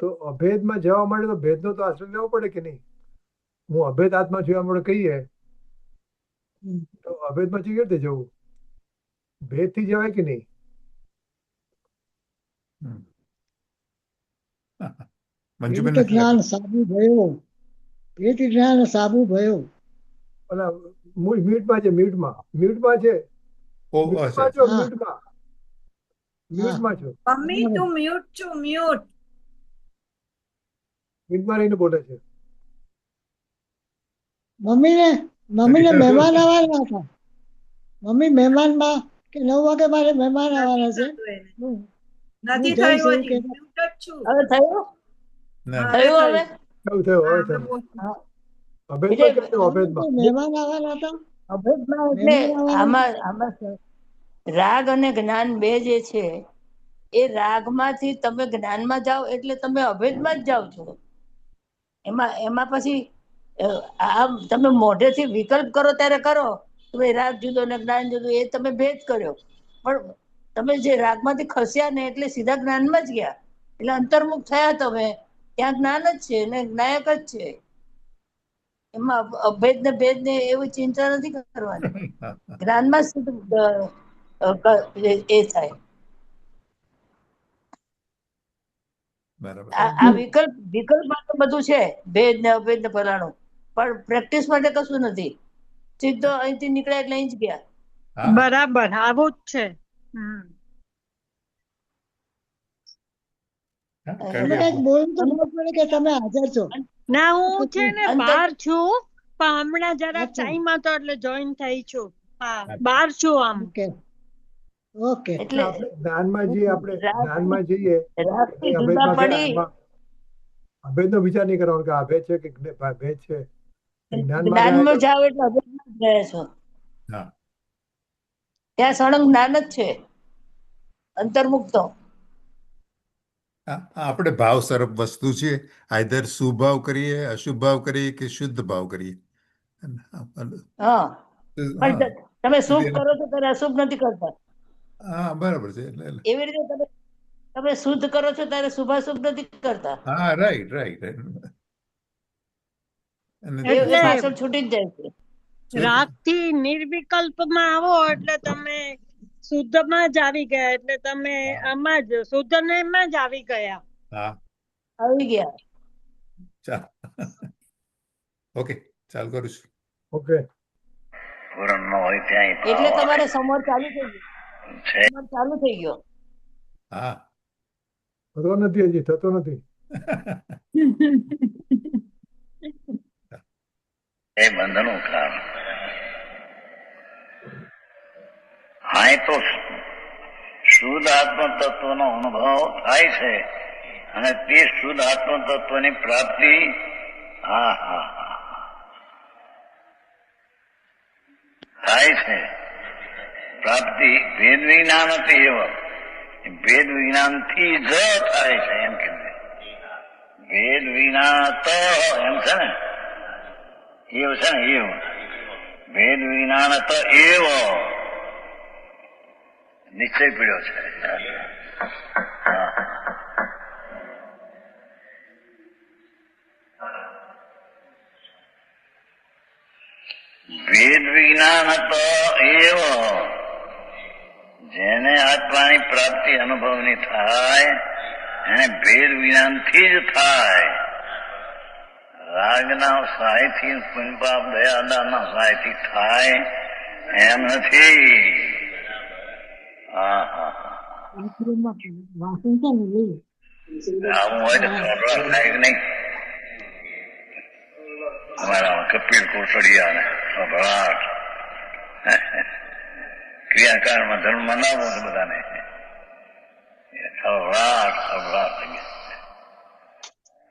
તો અભેદમાં જવા માટે તો ભેદનો તો આશ્રય લેવો પડે કે નહીં? હું અભેદ આત્મા છું એમ આપણે કહીએ તો અભેદમાં કેવી રીતે જવું? ભેદથી જવાય કે નહીં? હમ. ભેદ મંજુબેન નથી જ્ઞાન લાગતું. સાબુ ભયો, ભેદ જ્ઞાન સાબુ ભયો. અને મ્યુટમાં છે, મ્યુટમાં છે, ઓ મ્યુટમાં છો, હા. મ્યુટમાં છો, મમ્મી તું મ્યુટ છું મ્યુટ. મ્યુટમાં રહીને બોલે છે. મમ્મીને મહેમાન આવવાના હતા. મમ્મી મહેમાનમાં કે 9 વાગે મારે મહેમાન આવવાના છે. નથી હું જઈશ થયું એવું હજી કહેતા. મ્યુટ જ છું. હવે થયું ના, હા, થયું હવે થયું થયું હવે હા, થયું. બોલ. હા. અભેદમાં એટલે કેમ થયું? અભેદમાં મહેમાન આવવાના હતા. અભેદમાં એટલે મહેમાન આવવાના આમાં રાગ અને જ્ઞાન બે જે છે એ રાગમાંથી તમે જ્ઞાનમાં જાઓ એટલે તમે અભેદમાં જ જાઓ છો. એમાં પછી આ તમે મોઢેથી વિકલ્પ કરો ત્યારે કરો કે ભાઈ રાગ જુદો ને જ્ઞાન જુદું, એ તમે ભેદ કર્યો. પણ તમે જે રાગમાંથી ખસ્યા ને એટલે સીધા જ્ઞાનમાં જ ગયા, એટલે અંતર્મુખ થયા તમે. ત્યાં જ્ઞાન જ છે ને જ્ઞાયક જ છે. એમાં અભેદ ને ભેદ ને એવી ચિંતા નથી કરવાની. જ્ઞાનમાં જ સીધું એ થાય. બરાબર. આ વિકલ્પ માટે બધું છે, ભેદ ને અભેદ ને ફલાણું, પણ પ્રેક્ટિસ માટે કશું નથી. સીધો અહીંથી નીકળ્યા એટલે અહીં જ ગયા. હા, બરાબર આવું જ છે. હા, તમે તમે કારણ કઈક કે બોલું તો ખબર પડે કે તમે હાજર છો. ના હું છે ને અંતર બહાર છું, પણ હમણાં જરાક અચ્છા. ટાઈમ હતો એટલે જોઈન થઈ છું. હા અચ્છા. બહાર છું આમ. ઓકે ઓકે એટલે આપણે જ્ઞાનમાં જઈએ, આપણે રાગ જ્ઞાનમાં જઈએ રાગથી તો જુદા અભેદમાં પડી એમાં અભેદનો વિચાર નહીં કરવાનો કે આ ભેદ છે કે ભેદ છે. જ્ઞાનમાં રહ્યા જ્ઞાનમાં એટલે જાઓ એટલે અભેદમાં જ ગયા છો. હા, ત્યાં સળંગ જ્ઞાન જ છે, અંતર્મુક્તો. આપણે ભાવ સ્વરૂપ વસ્તુ છે. આઈધર શુભ ભાવ કરીએ, અશુભ ભાવ કરીએ કે શુદ્ધ ભાવ કરીએ. હા, હા, પણ તમે શુભ એટલે કરો છો ત્યારે અશુભ નથી કરતા. હા, બરાબર છે. એવી રીતે તમે શુદ્ધ કરો છો ત્યારે શુભાશુભ નથી કરતા. હા, રાઈટ રાઈટ. અને એ એટલે પાછળ છૂટી જ જાય છે. રાગ થી નિર્વિકલ્પ માં આવો એટલે તમે શુદ્ધ માં જ આવી ગયા, એટલે તમે આમાં જ શુદ્ધ ને એમાં જ આવી ગયા. હા, આવી ગયા. ચાલ. ઓકે, ચાલ કરું છું. ઓકે. પૂરણ ન હોય ત્યાં એટલે તમારે સંવાદ ચાલુ થઈ ગયો. છે. સંવાદ ચાલુ થઈ ગયો. હા. થતો નથી, હજી થતો નથી. એ બંધનું કારણ. હા, એ તો શુદ્ધ આત્મ તત્વનો અનુભવ થાય છે અને તે શુદ્ધ આત્મ તત્વની પ્રાપ્તિ હા હા હા થાય છે. પ્રાપ્તિ ભેદ વિજ્ઞાન હતી એવો ભેદ વિજ્ઞાન થી જ થાય છે એમ કે ભેદ વિજ્ઞાન તો એમ છે ને એવું છે ને એવું ભેદ વિજ્ઞાન તો એવો નિશ્ચય પીડ્યો છે. ભેદ વિજ્ઞાન તો એવો જેને આત્માની પ્રાપ્તિ અનુભવની થાય એને ભેદ વિજ્ઞાન થી જ થાય. રાગના સહાયથી પુણ્યપાપ દયાદાના સહાયથી થાય એમ નથી. હા હા આવું હોય તો પ્રોબ્લેમ થાય કે નહીં? અમારા કપિલ કોસડિયા ને સભરાટ ક્રિયાકાળમાં ધર્મ મનાવો છે બધાને સભરાટ થઈ ગયા.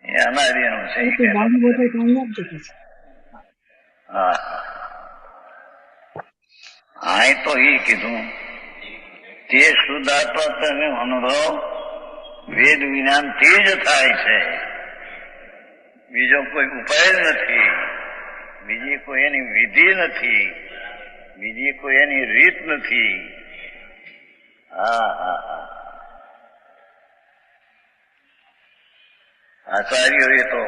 એ અનાદિનું છે. હા હા, તો એ કીધું તે શુદ્ધાત્મા અનુભવ વેદ વિજ્ઞાન થી જ થાય છે. બીજો કોઈ ઉપાય નથી, બીજી કોઈ એની વિધિ નથી, બીજી કોઈ એની રીત નથી. હા હા હા આચાર્યોએ તો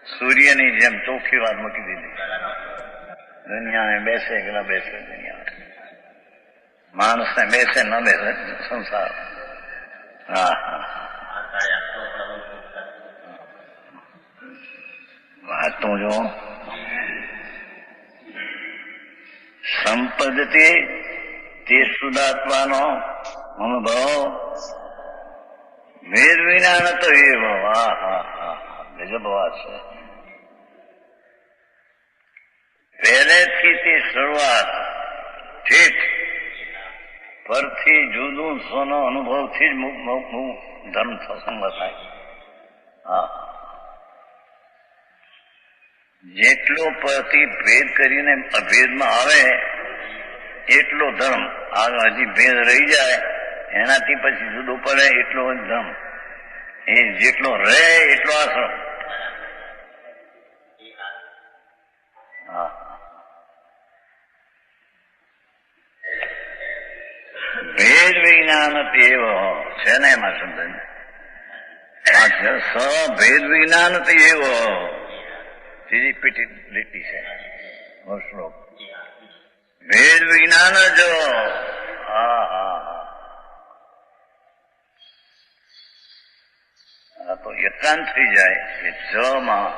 સૂર્યની જેમ ચોખ્ખી વાત મૂકી દીધી. દુનિયાને બેસે કે ન બેસે, દુનિયા માણસને બેસે ન બેસે સંસાર. હા હા, વાત તો જો સંપદતે તે શુદ્ધાત્માનો અનુભવ વેદ વિના તો એ હા હા હા ગજબ વાત છે. પહેલેથી તે શરૂઆત ઠીક પરથી જુદું સોનો અનુભવથી જ ધર્મ સંગત થાય. હા, જેટલો પરથી ભેદ કરીને અભેદમાં આવે એટલો ધર્મ. આ હજી ભેદ રહી જાય એનાથી પછી જુદો પડે એટલો જ ધર્મ. એ જેટલો રહે એટલો આશ્રમ. હા, ભેદ વિજ્ઞાન એવ છે ને એમાં સમજ ભેદ વિજ્ઞાન એવ સીધી પીટી લીટી છે શ્લોક. ભેદ વિજ્ઞાન જો હા હા હા તો એકાંત થઈ જાય કે જમાં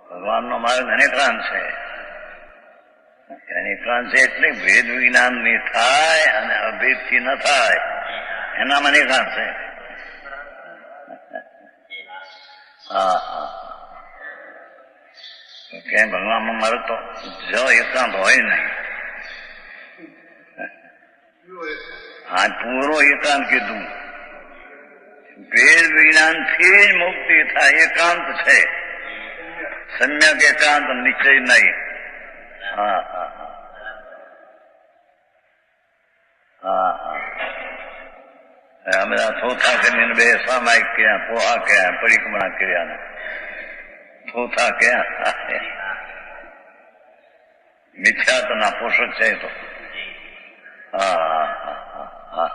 ભગવાનનો માર્ગ અનેકાંત છે. અનેકાંત છે એટલે ભેદ વિજ્ઞાન ની થાય અને અભેદ થી ન થાય એનામાં અનેકાંત છે. હા હા, ક્યાંય ભગવાનમાં મારે તો જ એકાંત હોય નહીં. આ પૂરો એકાંત કીધું. ભેદ વિજ્ઞાન થી જ મુક્તિ થાય, એકાંત છે. સમ્યક એકાંત નિશ્ચય નહીં. હા હા હા હા, આ બધા થોથા કરીને બે સામાયિક ક્યાં, પોહા ક્યાં, પરિક્રમણા કર્યા ને થોથા ક્યાં. મિથ્યાત્વના પોષક છે તો. હા હા હા,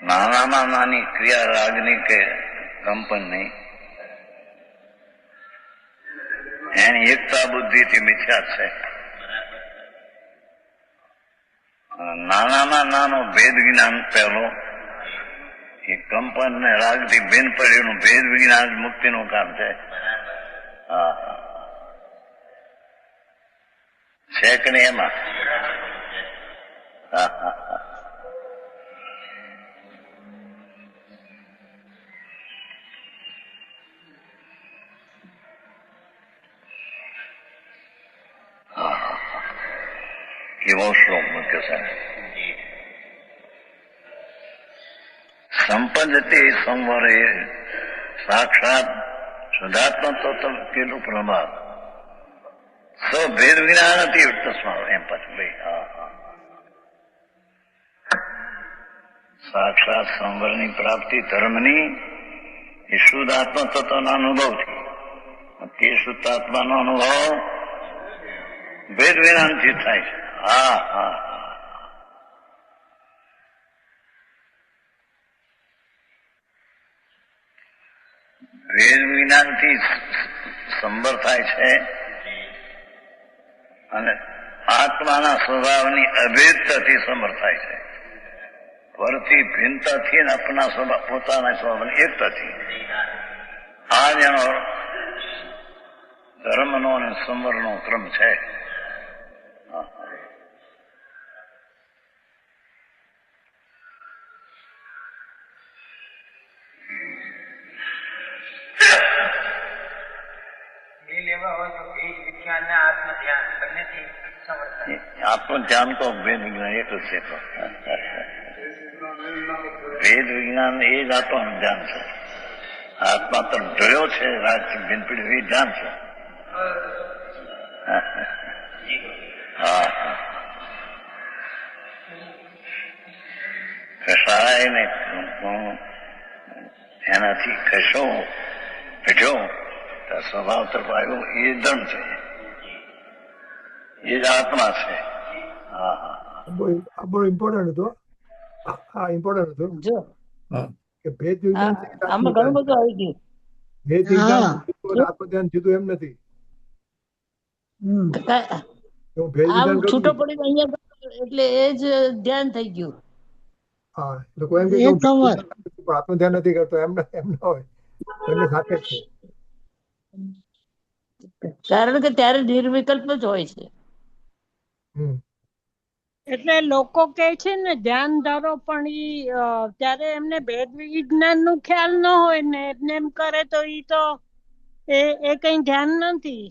નાનામાં નાની ક્રિયા રાગની કે કંપનની એની એકતા બુદ્ધિથી મિથ્યા છે. નાનામાં નાનો ભેદ વિજ્ઞાન પહેલો એ કંપન ને રાગથી ભેદ પડેલું ભેદ વિજ્ઞાન મુક્તિનું કામ છે. હા છે કે નહીં એમાં? હા હા કેવો શ્લોક મૂક્યો છે. સંપદતે સંવરે સાક્ષાત શુદ્ધાત્મા તો કેટલું પ્રમાદ ભેદ વિના નથી તસ્મા એમ પાછું ભાઈ. હા હા, સાક્ષાત સંવરની પ્રાપ્તિ ધર્મની એ શુદ્ધાત્મા તત્વના અનુભવથી. તે શુદ્ધાત્માનો અનુભવ ભેદ વિનાથી થાય છે. હા હા, ભેદ વિજ્ઞાનથી સંબર થાય છે અને આત્માના સ્વભાવની અભેદતાથી સંબર થાય છે. પરથી ભિન્નતાથી અને આપણા સ્વભાવ પોતાના સ્વભાવની એકતાથી. આ જેનો ધર્મનો અને સંવરનો ક્રમ છે. આત્મ ધ્યાન તો ભેદ વિજ્ઞાન એક જ છે. ભેદ વિજ્ઞાન એ જ આત્માનું ધ્યાન છે. આત્મા તો ઢળ્યો છે રાજથી ભિન્ન પીડ્યો એ ધ્યાન છે. હા હા, કસાય ને એનાથી કશો બેઠ્યો સ્વભાવ તરફ આવ્યો એ ધર્મ છે, એ જ આત્મા છે. હા હા, બહુ ઇમ્પોર્ટન્ટ હતો. હા ઇમ્પોર્ટન્ટ હતું જો કે કે ભેદ વિજ્ઞાન છે કે આમાં ઘણું આત્મધ્યાન છે. બધું આવી ગયું. ભેદ વિજ્ઞાન હા. જુદું અને આત્મધ્યાન જુદું એમ નથી. હમ. હું ભેદ આમ વિજ્ઞાન છૂટો કરું પડીને અહીંયા ગયો એટલે એ જ ધ્યાન થઈ ગયું. હા લોકો એમ કે એ હું ભેદ ખબર. વિજ્ઞાન કરું છું, પણ આત્મધ્યાન નથી કરતો, એમ ના હોય. બંને સાથે જ છે. કારણ કે ત્યારે નિર્વિકલ્પ જ હોય છે. હમ એટલે લોકો કે છે ને ધ્યાન ધારો, પણ ઈ ત્યારે એમને ભેદ વિજ્ઞાન નું ખ્યાલ ન હોય ને એમને એમ કરે તો ઈ તો એ કઈ ધ્યાન નથી.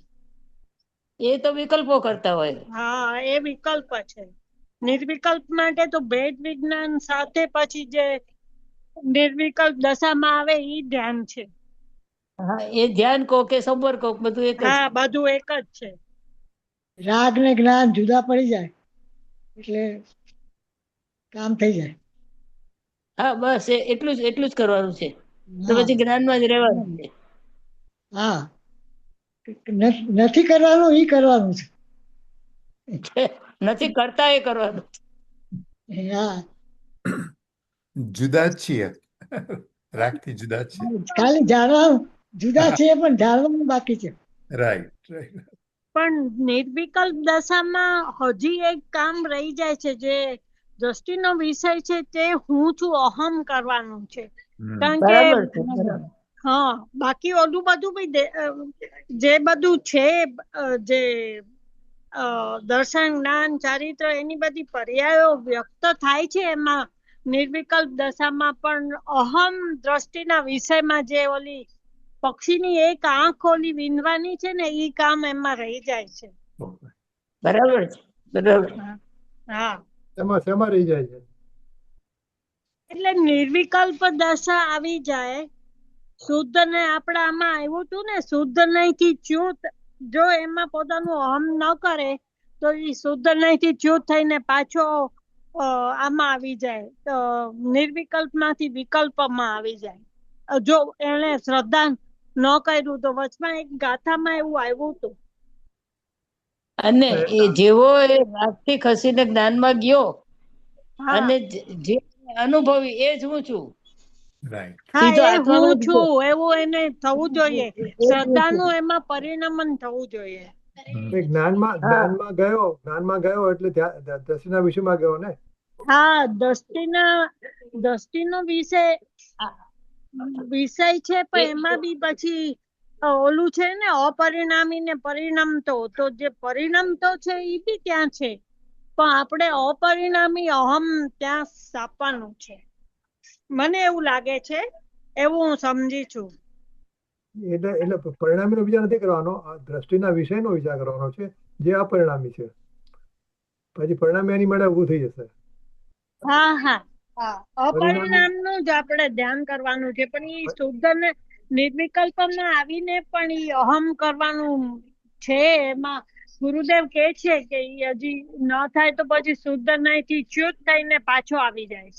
એ તો વિકલ્પો કરતા હોય. હા, એ વિકલ્પ છે. નિર્વિકલ્પ માટે તો ભેદ વિજ્ઞાન સાથે પછી જે નિર્વિકલ્પ દશામાં આવે ઈ ધ્યાન છે. હા, એ ધ્યાન કહો કે સંવર કહો, બધું એક જ. હા, બધું એક જ છે. રાગ ને જ્ઞાન જુદા પડી જાય એટલે કામ થઈ જાય. હા, બસ એટલું જ કરવાનું છે. તો હા. પછી જ્ઞાનમાં જ રહેવાનું છે. હા. નથી કરવાનું ઈ કરવાનું નથી કરતા એ કરવાનું. છે. હા. જુદા જ છીએ. રાગથી જુદા જ છીએ. ખાલી જાણવાનું જુદા છે પણ જાણવાનું બાકી છે. Right right. પણ નિર્વિકલ્પ દશામાં હજી એક કામ રહી જાય છે, જે દ્રષ્ટિનો વિષય છે તે હું છું અહમ કરવાનું છે. કારણ કે બરાબર છે, બરાબર. હા, બાકી ઓલું બધું બી જે બધું છે, જે દર્શન, જ્ઞાન, ચારિત્ર, એની બધી પર્યાયો વ્યક્ત થાય છે એમાં નિર્વિકલ્પ દશામાં. પણ અહમ દ્રષ્ટિના વિષયમાં જે ઓલી પક્ષીની એક આંખ ઓલી વીણવાની છે ને ઈ કામ એમાં રહી જાય છે. બરાબર છે, બરાબર. હા, શેમાં રહી જાય છે? એટલે નિર્વિકલ્પ દશા આવી જાય. શુદ્ધ ને આપડા આમાં આવ્યું હતું ને, શુદ્ધ નહીં થી ચ્યુત. જો એમાં પોતાનું અહમ ન કરે તો એ શુદ્ધ નહીં થી ચ્યુત થઈને પાછો આમાં આવી જાય, તો નિર્વિકલ્પ માંથી વિકલ્પમાં આવી જાય. જો એને શ્રદ્ધા ન કર્યું તો વચમાં એક ગાથામાં એવું આવ્યું હતું. અને એ જેવો એ રાગથી ખસીને જ્ઞાનમાં ગયો હા, અને જે અનુભવી એ જ હું છું. રાઈટ. હા, સીધો એ હું આત્મામાં જ ગયો. છું એવું એને થવું જોઈએ. એ જ હું શ્રદ્ધાનું છું. એમાં પરિણમન થવું જોઈએ. એ જ્ઞાનમાં હા. જ્ઞાનમાં ગયો એટલે દ્રષ્ટિના વિષયમાં ગયો ને. હા, દ્રષ્ટિનો વિષય છે, પણ એમાં બી પછી ઓલું છે ને અપરિણામી ને પરિણમતો. તો જે પરિણમતો છે એ બી ત્યાં છે, પણ આપણે અપરિણામી અહમ ત્યાં સ્થાપવાનું છે. મને એવું લાગે છે, એવું હું સમજી છું. એટલે પરિણામીનો વિચાર નથી કરવાનો, આ દ્રષ્ટિના વિષયનો વિચાર કરવાનો છે, જે અપરિણામી છે. પછી પરિણામી એની માટે ઊભું થઈ જશે. હા, હા, પરિણામી અપરિણામનું જ આપણે ધ્યાન કરવાનું છે. પણ એ શુદ્ધ ને નિર્વિકલ્પમાં આવીને પણ એ અહમ કરવાનું છે. એમાં ગુરુદેવ કે છે કે ઈ હજી ન થાય તો પછી શુદ્ધ નહીં થી ચ્યુત થઈને પાછો આવી જાય છે.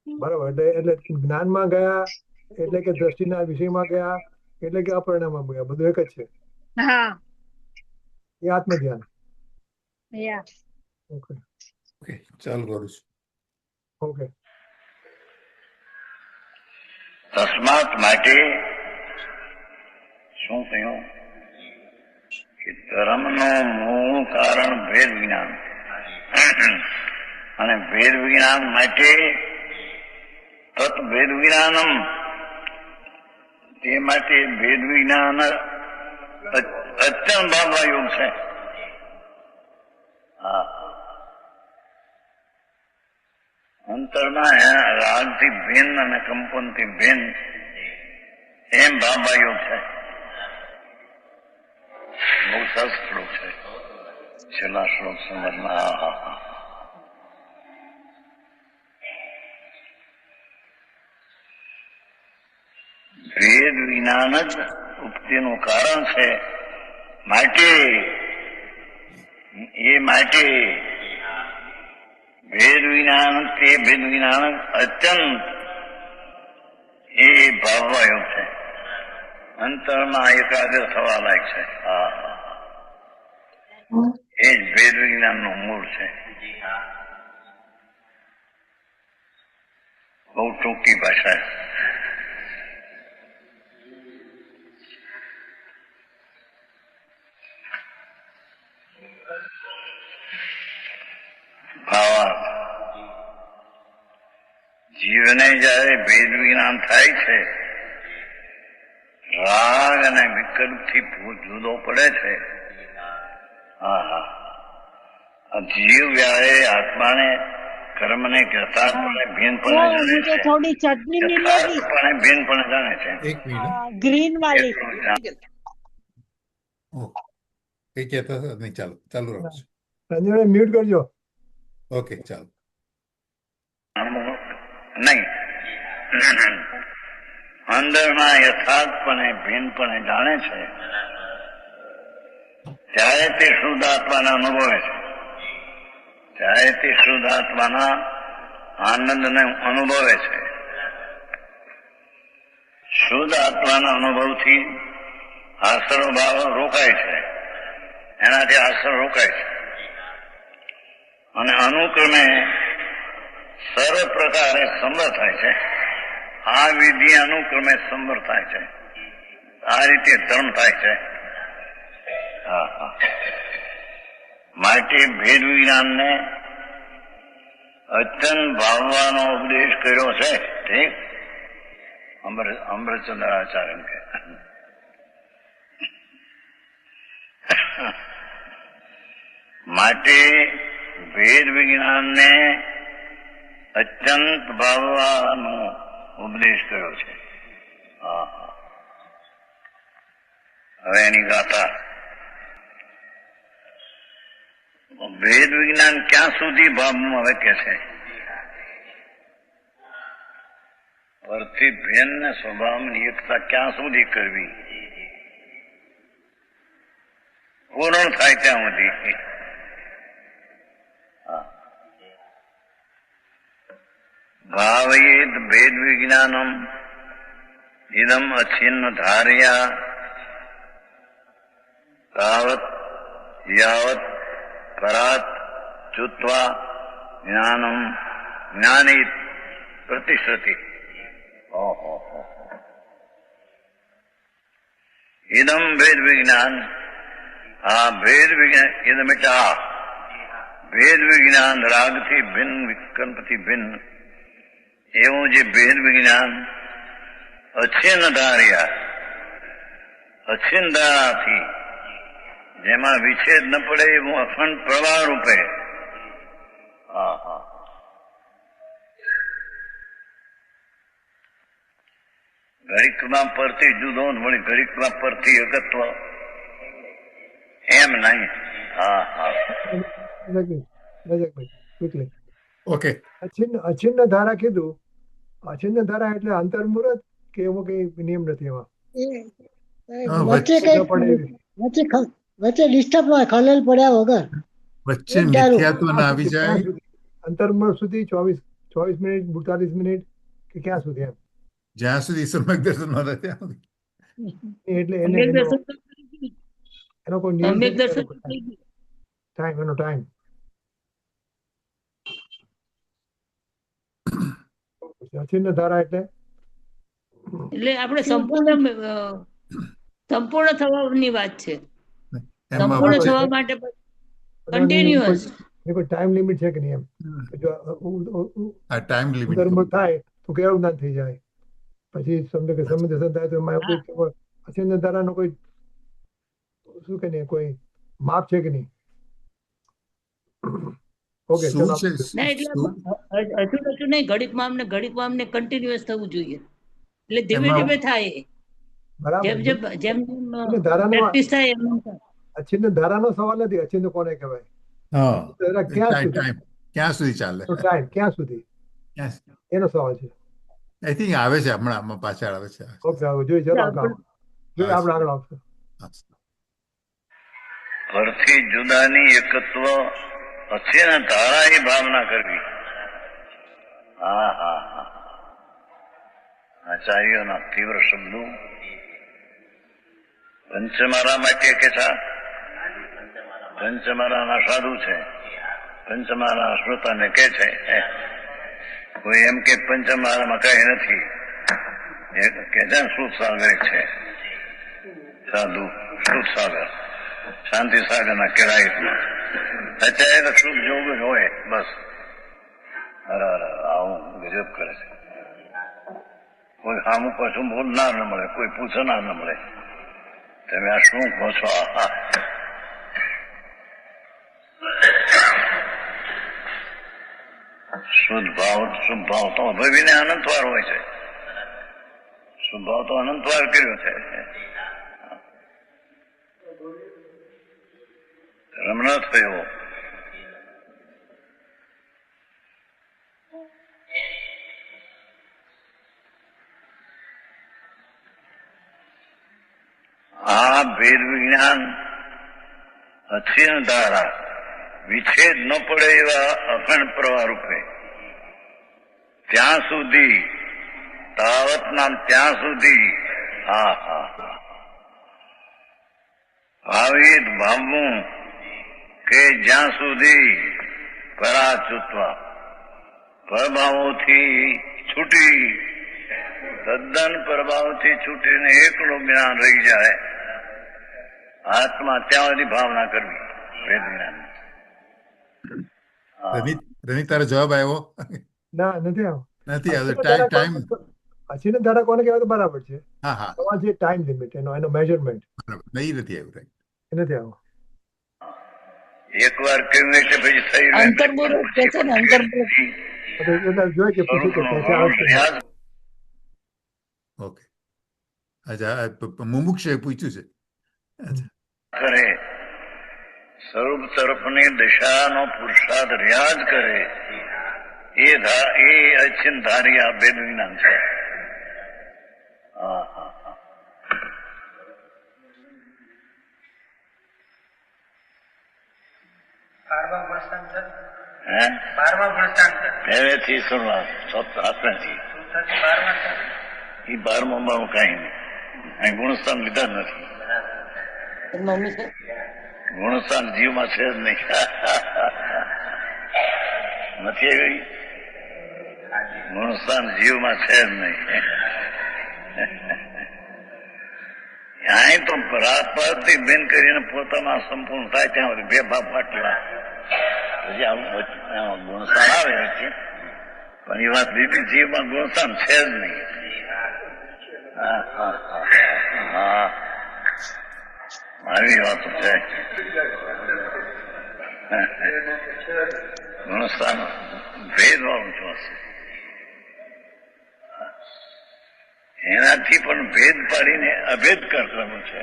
બરાબર. એટલે જ્ઞાનમાં ગયા એટલે કે દ્રષ્ટિના વિષયમાં ગયા એટલે કે અપરિણામમાં ગયા, બધું એક જ છે. હા, એ આત્મધ્યાન. યા. ઓકે ઓકે, ચાલુ કરું છું. ઓકે. તસ્માત માટે શું કહ્યું કે ધર્મનું મૂળ કારણ ભેદ વિજ્ઞાન, અને ભેદ વિજ્ઞાન માટે તત ભેદ વિજ્ઞાનમ, તે માટે ભેદ વિજ્ઞાન અત્યંત ભાવનાયોગ છે. હા, અંતરના રાગથી ભિન્ન અને કંપનથી ભિન્ન એમ ભાવનાયોગ છે. બહુ સરસ શ્લોક છે. છેલ્લા શ્લોક સમજમાં ભેદ વિજ્ઞાન જ ઉક્તિનું કારણ છે. માટે ભેદ વિજ્ઞાન તે ભેદ વિજ્ઞાન અત્યંત એ ભાવવાયોગ છે, અંતરમાં એકાગ્ર થવા લાયક છે. હા, એ જ ભેદ વિજ્ઞાનનું મૂળ છે. બહુ ટૂંકી ભાષા. જીવને જયારે ભેદ વિજ્ઞાન થાય છે, રાગ અને વિકલ્પથી જુદો પડે છે, જીવ જ્યારે આત્માને કર્મને યથાર્થપણે ભિન્નપણે જાણે मुझे છે, थोड़ी चटनी मिलेगी યથાર્થપણે ભિન્નપણે જાણે છે. એક મિનિટ ग्रीन वाली કઈ કહેતા હતા નહીં, ચાલો ચાલુ રાખજો. સંજયને મ્યુટ કરજો. ઓકે ચાલો. નહીં, અંદરમાં યથાર્થપણે ભિન્નપણે જાણે છે ત્યારે તે શુદ્ધ આત્માને અનુભવે છે, ત્યારે તે શુદ્ધ આત્માના આનંદને અનુભવે છે. શુદ્ધ આત્માના અનુભવથી આસરો ભાવ રોકાય છે, એનાથી આસરો રોકાય છે અને અનુક્રમે સર્વ પ્રકારે સંભર થાય છે. આ વિધિ અનુક્રમે સંભર થાય છે. આ રીતે ધર્મ થાય છે. માટે ભેદ વિજ્ઞાનને અત્યંત ભાવવાનો ઉપદેશ કર્યો છે. ઠીક, અમૃતચંદ્ર આચાર્ય કે માટે ભેદ વિજ્ઞાનને અત્યંત ભાવવાનો ઉપદેશ કર્યો છે. હવે એની ગાથા. ભેદ વિજ્ઞાન ક્યાં સુધી ભાવનું હવે કે છે? પરથી ભેદ ને સ્વભાવની એકતા ક્યાં સુધી કરવી? પૂર્ણ થાય ત્યાં સુધી. ભાવયેદ ભેદ વિજ્ઞાનમ ઇદમ અછિન્ન ધાર્યા તાવત યાવત પરાત ચુત્વા જ્ઞાનમ જ્ઞાની પ્રતિશ્રુતિ. ઇદમ ભેદ વિજ્ઞાન, આ ભેદ વિજ્ઞાન, ઇદમ એટલે આ ભેદ વિજ્ઞાન રાગથી ભિન્ન, વિકલ્પથી ભિન્ન એવું જે ભેદ વિજ્ઞાન અછિન્ન ધાર્યા, અછિન્ન ધારાથી જેમાં વિછેદ ન પડે એવું અખંડ પ્રવાહ રૂપે ઘડીકમાં પરથી જુદો વળી ઘડીકમાં પરથી એકત્વ એમ નહીં. રજકભાઈ ક્વિકલી. ઓકે, અછિન્ન ધારા કીધું. અછિન્ન ધારા એટલે અંતર્મુહૂર્ત કે એવો કઈ નિયમ નથી એમાં? વચ્ચે કઈ વચ્ચે ડિસ્ટર્બ હોય, ખલેલ પડ્યા વગર વચ્ચે મિથ્યાત્વ ના આવી જાય. અંતર્મુહૂર્ત સુધી 24 મિનિટ 42 મિનિટ કે ક્યાં સુધી એમ? જ્યાં સુધી સમ્યક દર્શન ન થાય ત્યાં સુધી. એટલે સમ્યક દર્શન તો થઈ ગયું. એનો કોઈ નિયમ સમ્યક દર્શન તો થઈ ગયું. ટાઈમ, એનો ટાઈમ અછિન્ન ધારા એટલે એટલે આપણે સંપૂર્ણ થવાની વાત છે. સંપૂર્ણ થવા માટે કન્ટિન્યુઅસ કોઈ ટાઈમ લિમિટ છે કે નહીં એમ? જો આ ટાઈમ લિમિટ અંતર્મુહૂર્ત થાય તો કેવું જ્ઞાન થઈ જાય, પછી સમજો કે સમય દર્શન થાય તો એમાં કોઈ અછિન્ન ધારાનો કોઈ શું કે નહીં, કોઈ માપ છે કે નહીં? ઓકે, શું ચલો. છે? ના એટલે હજુ નહીં, ઘડીકમાં અમને કન્ટિન્યુઅસ થવું જોઈએ. એટલે ધીમે એમાં- ધીમે થાય. બરાબર. જેમ જેમ જેમ ધારાનો પ્રેક્ટિસ થાય એમ થાય. અછિન્ન ધારાનો સવાલ નથી, અછિન્ન કોને કહેવાય? હા, ધારા ક્યાં સુધી? ટાઈમ ક્યાં સુધી ચાલે? ટાઈમ ક્યાં સુધી એનો સવાલ છે. આઈ થિંક આવે છે હમણાં, આમાં પાછળ આવે છે. ઓકે, જોઈએ ચલો આપણે આગળ આવશે. પરથી જુદાની એકત્વ અછિન્ન ધારા એ ભાવના કરવી. આચાર્યોના તીવ્ર શબ્દો પંચમારા માટે કે છે. પંચમારાના સાધુ છે, પંચમારા શ્રોતાને કે છે. કોઈ એમ કે પંચમારામાં કઈ નથી, કે છે સુખ સાગર છે. સાધુ સુખ સાગર, શાંતિ સાગરના કેળાયતમાં અત્યારે તો સુખ જોગ જ હોય બસ. આવું ગજબ કરે છે. કોઈ સામું પાછું બોલનાર ન મળે, કોઈ પૂછનાર ન મળે. તમે આ શું કહો છો? શુદ્ધ ભાવ તો અભયને અનંતવાર હોય છે. શુદ્ધ ભાવ તો અનંતવાર કર્યો છે. રમણ થયો. આ ભેદ વિજ્ઞાન અક્ષીણ ધારા વિચ્છેદ ન પડે એવા અખંડ પ્રવાહ રૂપે ત્યાં સુધી તાવત નામ ત્યાં સુધી ભાવિત ભાવવું કે જ્યાં સુધી પરાચુત્વા પ્રભાવોથી છૂટી તદ્દન પ્રભાવથી છૂટીને એકલો જ્ઞાન રહી જાય આત્મા ત્યાં સુધી ભાવના કરવી વેદ જ્ઞાન. રનિક તારો જવાબ આવ્યો? ના, નથી આવ્યો. નથી આવ્યો. ટાઈમ અચીને ધારા કોને કહેવાય તો બરાબર છે. હા હા તમારે જે ટાઈમ લિમિટ એનો મેજરમેન્ટ બરાબર. નહીં નથી આવ્યું. રાઈટ. એ નથી આવ્યો. એક વાર કહ્યું એટલે પછી થઈ અંતર્બોધ કે છે ને, અંતર્બોધ. એટલે જોઈએ કે પૂછ્યું કે છે આ વસ્તુ. ઓકે. અચ્છા, મુમુક્ષે પૂછ્યું છે. અચ્છા. કરે સ્વરૂપ તરફની દિશાનો પુરુષાર્થ રિયાઝ કરે એ અચિન ધારી આ ભેદ વિજ્ઞાન છે. પહેલેથી આપણાથી એ 12માં કઈ નહીં. અહીં ગુણસ્થાન લીધા જ નથી. મમ્મી છે ગુણસ્થાન જીવમાં છે જ નહીં. નથી આવી ગુણસ્થાન જીવમાં છે જ નહીં. અહીં તો પરાપરથી બેન કરીને પોતામાં સંપૂર્ણ થાય ત્યાં સુધી બે બાપ ફાટલા પછી આવું ગુણસ્થાન આવે છે. પણ એ વાત બીજી જીવમાં ગુણસ્થાન છે જ નહીં. આવી વાતો છે. ગુણસ્થાન ભેદ વાળું જોશે. એનાથી પણ ભેદ પાડીને અભેદ કરવાનું છે.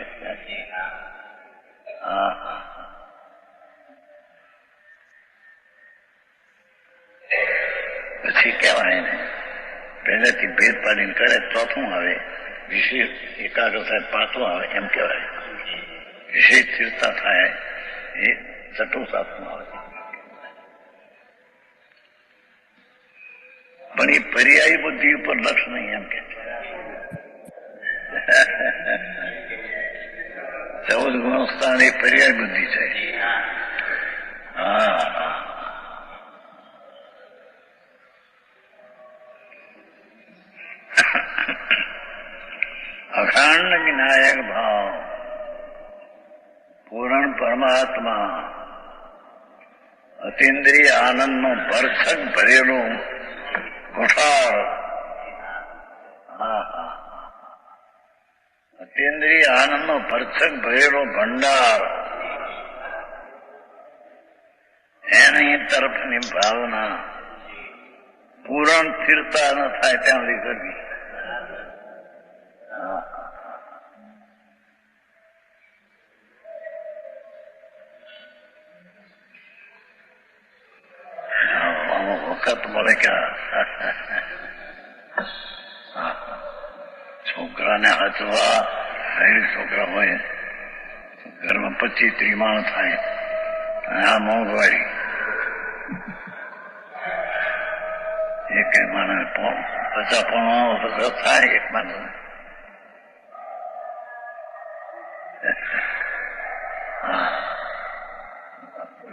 પછી કહેવાય ને પહેલેથી ભેદ પાડીને કરે ચોથું આવે વિશેષ એકાગ્ર થાય પાંચમું આવે એમ કહેવાય. વિશેષ સ્થિરતા થાય એ છઠ્ઠું સાતમું આવે. પણ એ પર્યાયી બુદ્ધિ ઉપર લક્ષ નહીં એમ કે 14 ગુણસ્થાન એ પર્યાય બુદ્ધિ છે. અખંડ જ્ઞાયક ભાવ પૂર્ણ પરમાત્મા અતિન્દ્રિય આનંદનો ભરસક ભરેલો કોઠાર. અતિન્દ્રિય આનંદનો ભરસક ભરેલો ભંડાર એની તરફની ભાવના પૂરણ સ્થિરતા ન થાય ત્યાં સુધી કરવી. વખત મળે કે છોકરાને હાચવા છોકરા હોય ઘરમાં 25-30 માણસ થાય. આ મોંઘવારી એક માણસ 50 થાય એક માણસ.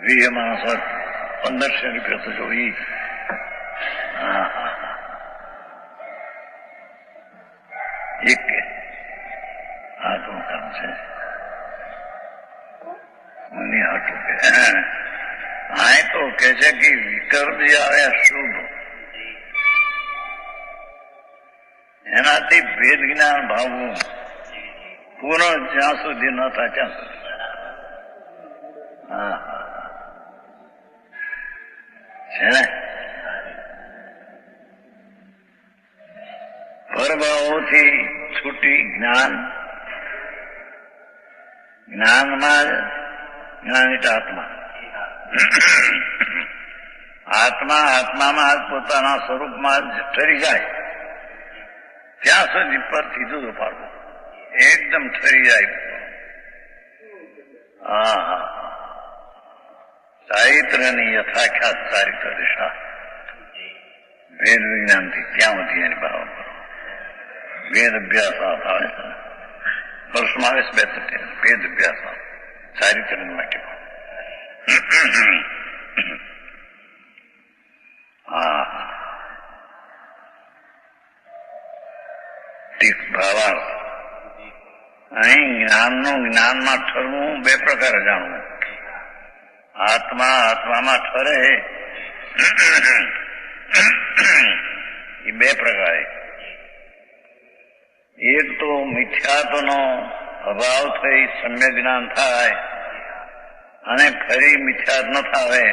વીસ માણસ 1500 રૂપિયા તો જોઈ. એક આ શું કામ છે મને હાટું કે આ તો કે છે કે વિકલ્પ જે આવે શુભ એનાથી ભેદ જ્ઞાન ભાવવું પૂર્ણ જ્યાં સુધી ન થાય ત્યાં સુધી. હા છે ને પરભાવોથી છૂટી જ્ઞાનમાં જ્ઞાન એટલે આત્મા. આત્મામાં પોતાના સ્વરૂપમાં જ ઠરી જાય ત્યાં સુધી પરથી જુદો પાડવો, એકદમ ઠરી જાય. હા ચારિત્રની યથાખ્યાત ચારિત્ર દિશા વેદ વિજ્ઞાનથી ત્યાં સુધી એની ભાવ કરો. વેદ અભ્યાસ આવે પરસમાવેશ બે વેદ અભ્યાસ ચારિત્ર માટે ભાવાર્થ. અહીં જ્ઞાનમાં ઠરવું બે પ્રકારે જાણવું. આત્મામાં ઠરે એ બે પ્રકારે. એક તો મિથ્યાત્વનો અભાવ થઈ સમ્યક જ્ઞાન થાય અને ફરી મિથ્યાત્વ ન થાવે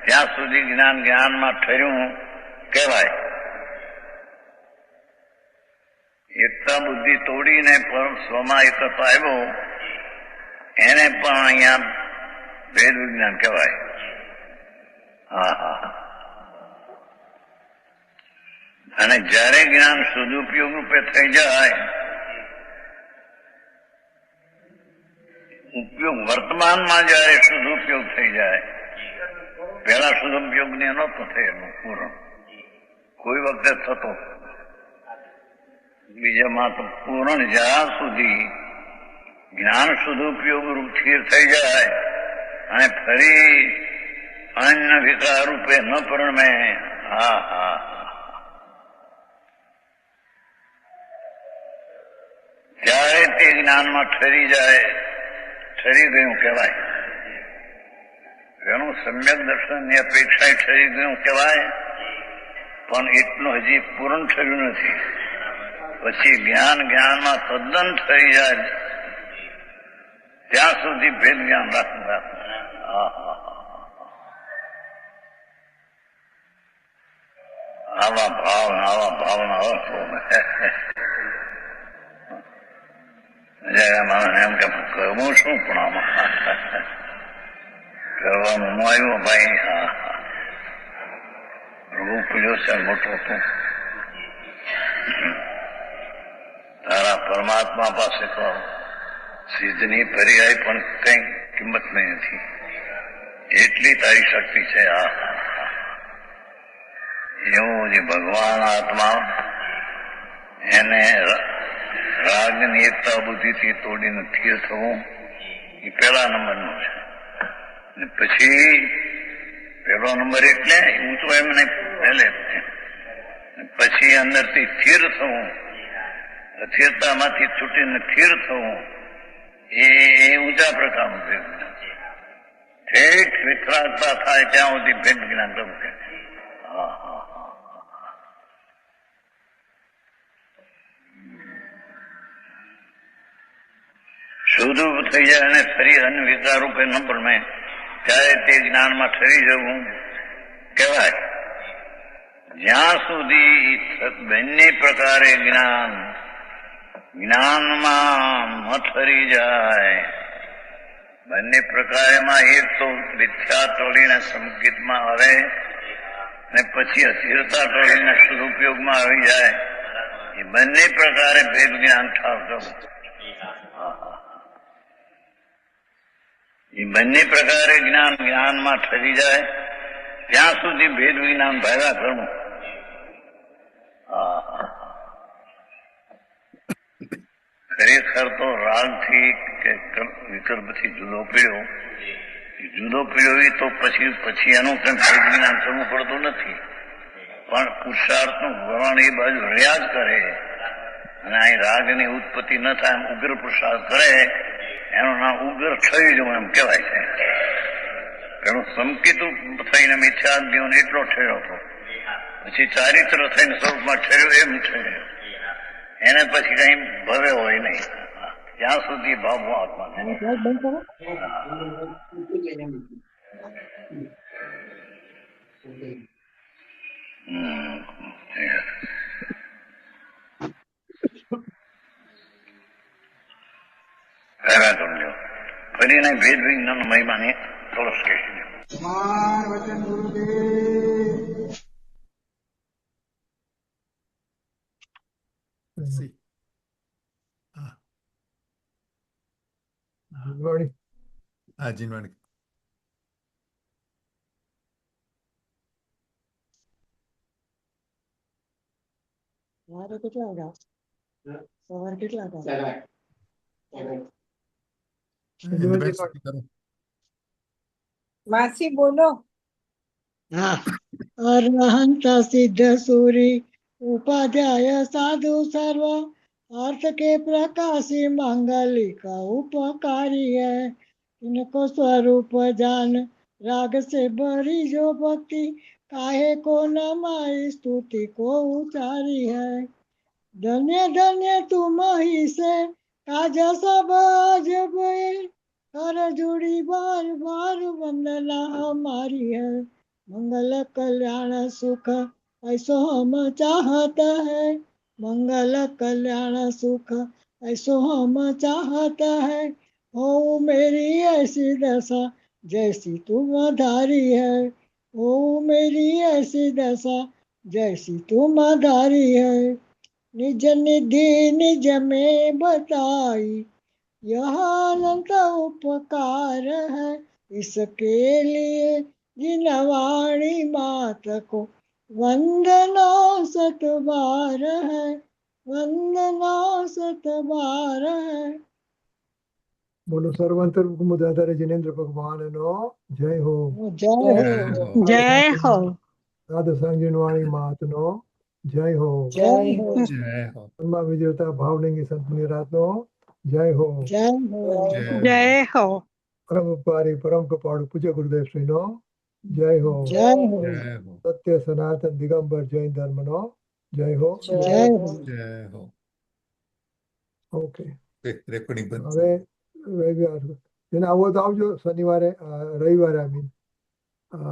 ત્યાં સુધી જ્ઞાનમાં ઠર્યું કહેવાય. એકતા બુદ્ધિ તોડીને પણ સ્વમાં એકત્વ આવ્યો એને પણ અહીંયા વેદ વિજ્ઞાન કહેવાય. અને જયારે જ્ઞાન સદુપયોગ રૂપે થઈ જાય, ઉપયોગ વર્તમાનમાં જયારે સદુપયોગ થઈ જાય, પેલા સદુપયોગ ને નહોતો થયેલો પૂર્ણ, કોઈ વખતે થતો, બીજામાં તો પૂર્ણ જ્યાં સુધી જ્ઞાન સદુપયોગ રૂપ સ્થિર થઈ જાય અને ફરી અન્ય વિકાર રૂપે ન પરણમે. ત્યારે તે જ્ઞાનમાં ઠરી જાય, ઠરી ગયું કહેવાય. એનું સમ્યક દર્શનની અપેક્ષાએ ઠરી ગયું કહેવાય, પણ એટલું હજી પૂર્ણ થયું નથી. પછી જ્ઞાનમાં તદ્દન ઠરી જાય ત્યાં સુધી ભેદ જ્ઞાન રાખવું. આવા ભાવના અર્થો એમ કે કરવું શું પણ આમાં કરવાનું ન આવ્યું ભાઈ. પ્રભુ પૂજ્યો છે મોટો તું તારા પરમાત્મા પાસે તો સિદ્ધની પર્યાય પણ કઈ કિંમત નહીં નથી, એટલી તારી શક્તિ છે. એવું જે ભગવાન આત્મા એને રાગની એકતા બુદ્ધિથી તોડીને સ્થિર થવું એ પહેલા નંબરનું છે. ને પછી પહેલો નંબર એટલે ઊંચો એમ નહીં, પહેલે પછી અંદરથી સ્થિર થવું, સ્થિરતામાંથી છૂટીને સ્થિર થવું એ ઊંચા પ્રકારનું ભેદ જ્ઞાન. ઠેઠ વિતરાગતા થાય ત્યાં સુધી ભેદ જ્ઞાન કરવું કે શુદ્ધ થઈ જાય અને ફરી અન્ય વિકાર રૂપે ન પરમે ત્યારે તે જ્ઞાનમાં ઠરી જવું કહેવાય. જ્યાં સુધી બંને પ્રકારે જ્ઞાનમાં ન ઠરી જાય, બંને પ્રકારેમાં એક તો મિથ્યા ટોળીને સંકેતમાં આવે ને પછી અસ્થિરતા ટોળીને સદુપયોગમાં આવી જાય, એ બંને પ્રકારે ભેદ જ્ઞાન ઠાવતું. એ બંને પ્રકારે જ્ઞાનમાં ઠરી જાય ત્યાં સુધી ભેદ વિજ્ઞાન ભાગા કરવું. ખરેખર તો રાગથી કે વિકલ્પથી જુદો પીડ્યો એ તો પછી એનું કંઈ ભેદ જ્ઞાન કરવું પડતું નથી, પણ પુરુષાર્થનું વલણ એ બાજુ રહ્યા જ કરે અને અહીં રાગની ઉત્પત્તિ ન થાય એમ ઉગ્ર પુરુષાર્થ કરે, એનું નામ ઉગ્ર થઈ જવું એમ કહેવાય છે. પેલું સંકેત થઈને મિથ્યા જીવન એટલો ઠર્યો હતો, પછી ચારિત્ર થઈને સ્વરૂપમાં ઠર્યો એમ ઠર્યો. એને પછી કઈ ભવે હોય નહીં જ્યાં સુધી ભાવમાં આત્મા છે. પહેલા સમજો ફરી એને ભેદ વિજ્ઞાન મહિમાને થોડો સ્કેચ દો. વચન ગુરુદેવ. સી હા જીનવાણી. હા જીનવાણી. સવારે કેટલા વાગ્યા? સવારે કેટલા વાગ્યા? independence કરો. માસી બોલો. હા. અરહંત સિદ્ધ સુરી ઉપાધ્યાય સાધુ સર્વ अर्थ के प्रकाशी मांगलिक उपकारी है इनको स्वरूप जान राग से भरी जो भक्ति काहे को नमाई स्तुति को उचारी है धन्य धन्य तुम ही से काज सब जब कर जुड़ी बार बार वंदना हमारी है मंगल कल्याण सुख ऐसो हम चाहता है मंगल कल्याण सुख ऐसो हम चाहता है हो मेरी ऐसी दशा जैसी तुम धारी है हो मेरी ऐसी दशा जैसी तुम धारी है निज निधि निज में बताई यह अनंत उपकार है इसके लिए जिनवाणी मात को वंदना सतबार है वंदना सतबार है બોલો સર્વાંતર મુદાધારે જિનેન્દ્ર ભગવાનનો જય હો. जय જય हो હો. જય હો. સાધુ સંગ જીનવાણી માતનો જય હો. जय हो જય હો. મનમાં વિજયતા ભાવલિંગી સંત મુનિરાતનો જય હો. जय हो જય હો. જય હો. પરમ ઉપકારી પરમ કૃપાળુ પૂજ્ય ગુરુદેવ શ્રીનો જય હો. जय हो જય હો. સત્ય સનાતન દિગંબર જૈન ધર્મનો જય હો. जय हो જય હો. ઓકે. રેકોર્ડિંગ બંધ. હવે રવિવાર જેને આવો તો આવજો શનિવારે રવિવારે આઈ મીન